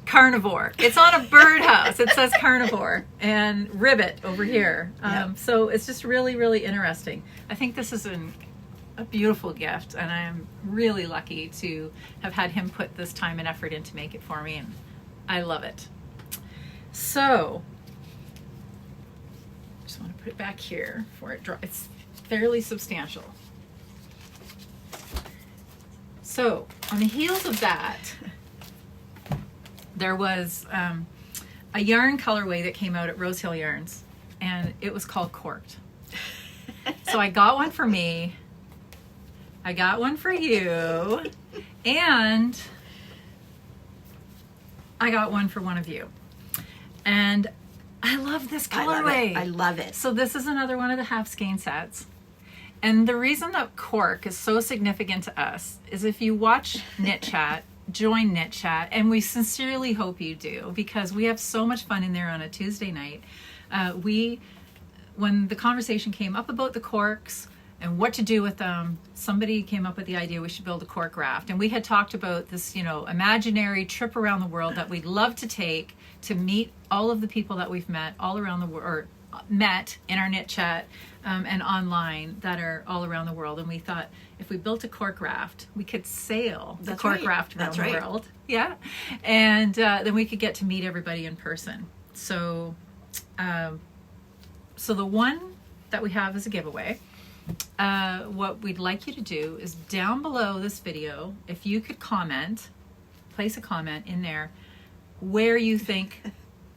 Carnivore. It's on a birdhouse. It says carnivore, and ribbit over here. So it's just really, really interesting. I think this is a beautiful gift, and I'm really lucky to have had him put this time and effort in to make it for me, and I love it. So just want to put it back here before it dries. It's fairly substantial. So on the heels of that, there was a yarn colorway that came out at Rose Hill Yarns, and it was called Corked. So I got one for me, I got one for you, and I got one for one of you. And I love this colorway. I love it. So this is another one of the half skein sets. And the reason that cork is so significant to us is if you watch Knit Chat, join Knit Chat, and we sincerely hope you do, because we have so much fun in there on a Tuesday night. When the conversation came up about the corks and what to do with them, somebody came up with the idea we should build a cork raft. And we had talked about this, imaginary trip around the world that we'd love to take to meet all of the people that we've met all around the world, or met in our Knit Chat and online, that are all around the world. And we thought, if we built a cork raft, we could sail the cork raft around the world. Yeah. And then we could get to meet everybody in person. So the one that we have as a giveaway, what we'd like you to do is down below this video, if you could place a comment in there where you think,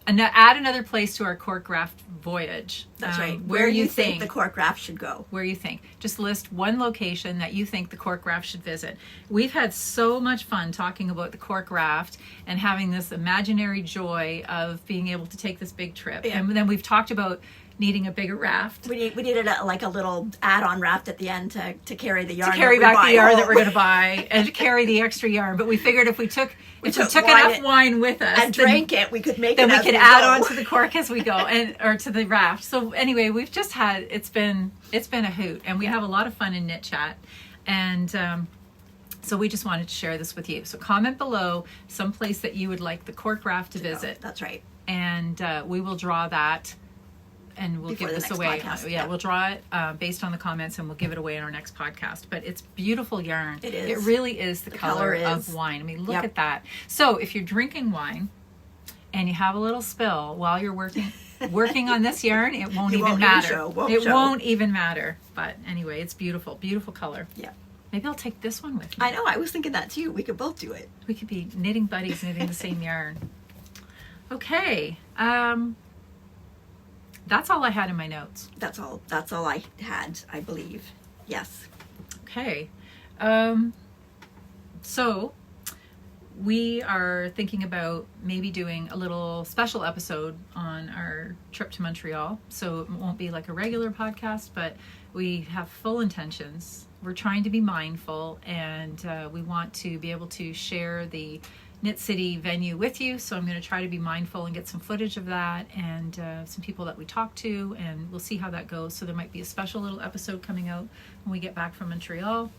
and add another place to our cork raft voyage. That's right. Where you think the cork raft should go. Where you think. Just list one location that you think the cork raft should visit. We've had so much fun talking about the cork raft and having this imaginary joy of being able to take this big trip. Yeah. And then we've talked about needing a bigger raft. We needed a little add-on raft at the end to carry the yarn. To carry back the yarn that we're going to buy, and to carry the extra yarn. But we figured if we took enough wine with us and drank it, we could make then it. Then we could add on to the cork as we go, or to the raft. So anyway, we've just had it's been a hoot, and we have a lot of fun in Knit Chat, and so we just wanted to share this with you. So comment below some place that you would like the cork raft to visit. That's right, and we will draw that. And we'll give this away. Yeah, we'll draw it based on the comments, and we'll give it away in our next podcast. But it's beautiful yarn. It is. It really is the color of wine. I mean, look at that. So if you're drinking wine and you have a little spill while you're working on this yarn, it won't even matter. It won't even matter. But anyway, it's beautiful. Beautiful color. Yeah. Maybe I'll take this one with me. I know. I was thinking that too. We could both do it. We could be knitting buddies, knitting the same yarn. Okay. That's all I had in my notes. That's all I had, I believe. Yes. Okay. So we are thinking about maybe doing a little special episode on our trip to Montreal. So it won't be like a regular podcast, but we have full intentions. We're trying to be mindful, and we want to be able to share the Knit City venue with you, so I'm going to try to be mindful and get some footage of that, and some people that we talked to, and we'll see how that goes. So there might be a special little episode coming out when we get back from Montreal.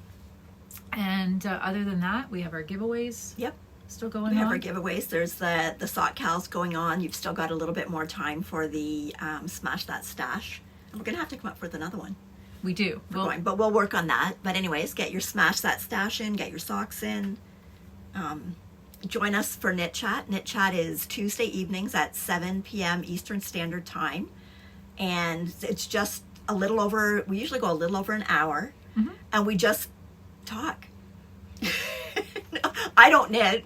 And other than that, we have our giveaways. Yep. Still going on. We have our giveaways. There's the sock cows going on. You've still got a little bit more time for the Smash That Stash. And we're going to have to come up with another one. We do. But we'll work on that. But anyways, get your Smash That Stash in, get your socks in. join us for Knit Chat. Knit Chat is Tuesday evenings at 7 p.m. Eastern Standard Time. And it's just we usually go a little over an hour. And we just talk. I don't knit.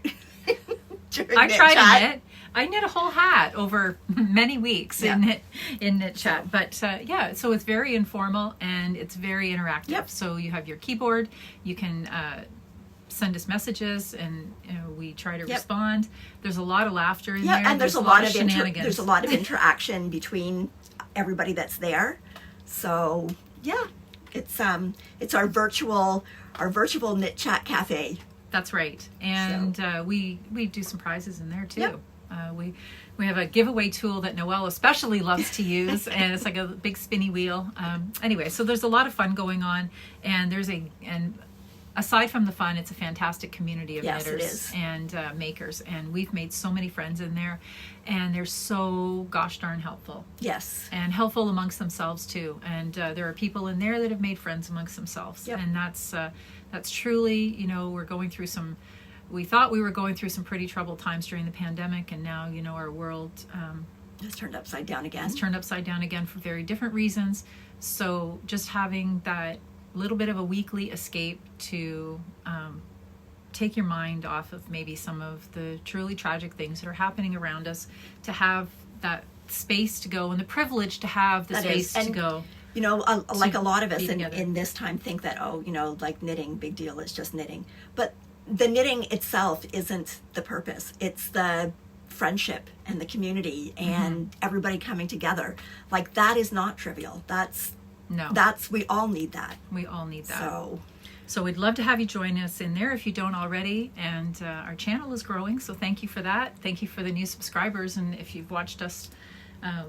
I try to knit. I knit a whole hat over many weeks in Knit Chat. But so it's very informal and it's very interactive. Yep. So you have your keyboard. You can send us messages and we try to respond. There's a lot of laughter in there. And there's a lot of shenanigans. There's a lot of interaction between everybody that's there. So it's our virtual Knit Chat cafe. That's right. And we do some prizes in there too. Yep. We have a giveaway tool that Noelle especially loves to use, and it's like a big spinny wheel. Anyway, so there's a lot of fun going on, and aside from the fun, it's a fantastic community of knitters and makers, and we've made so many friends in there, and they're so gosh darn helpful. Yes. And helpful amongst themselves too. And there are people in there that have made friends amongst themselves. Yep. And that's truly, we thought we were going through some pretty troubled times during the pandemic, and now, our world has turned upside down again. It's turned upside down again for very different reasons. So just having that little bit of a weekly escape to take your mind off of maybe some of the truly tragic things that are happening around us, to have that space to go and the privilege to have the space to go. Like a lot of us in this time think that, like knitting, big deal, it's just knitting. But the knitting itself isn't the purpose. It's the friendship and the community and everybody coming together. Like, that is not trivial. We all need that. We all need that. So we'd love to have you join us in there if you don't already. And our channel is growing, so thank you for that. Thank you for the new subscribers. And if you've watched us,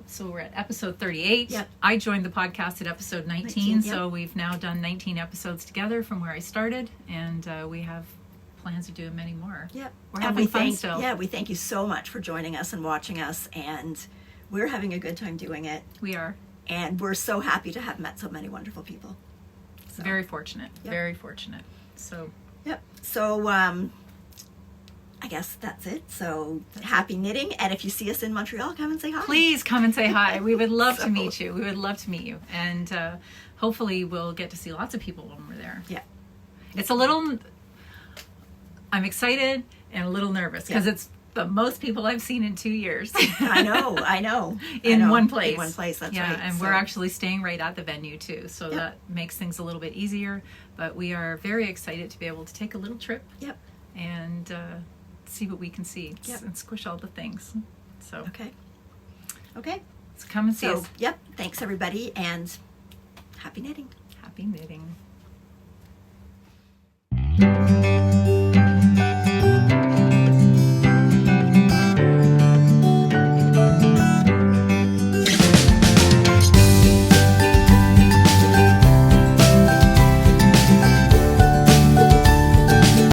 so we're at episode 38. Yep. I joined the podcast at episode 19. Yep. So we've now done 19 episodes together from where I started. And we have plans of doing many more. Yep. We're having fun still. Yeah, we thank you so much for joining us and watching us. And we're having a good time doing it. We are. And we're so happy to have met so many wonderful people. So, very fortunate. Yep. Very fortunate. So. Yep. So I guess that's it. So happy knitting. And if you see us in Montreal, come and say hi. Please come and say hi. We would love to meet you. We would love to meet you. And hopefully we'll get to see lots of people when we're there. Yeah. It's I'm excited and a little nervous because it's the most people I've seen in 2 years. I know. In one place. In one place, that's right. Yeah, and we're actually staying right at the venue too. So that makes things a little bit easier. But we are very excited to be able to take a little trip. Yep. And see what we can see. Yep. And squish all the things. So. Okay. So come and see us. Yep. Thanks everybody, and happy knitting. Happy knitting.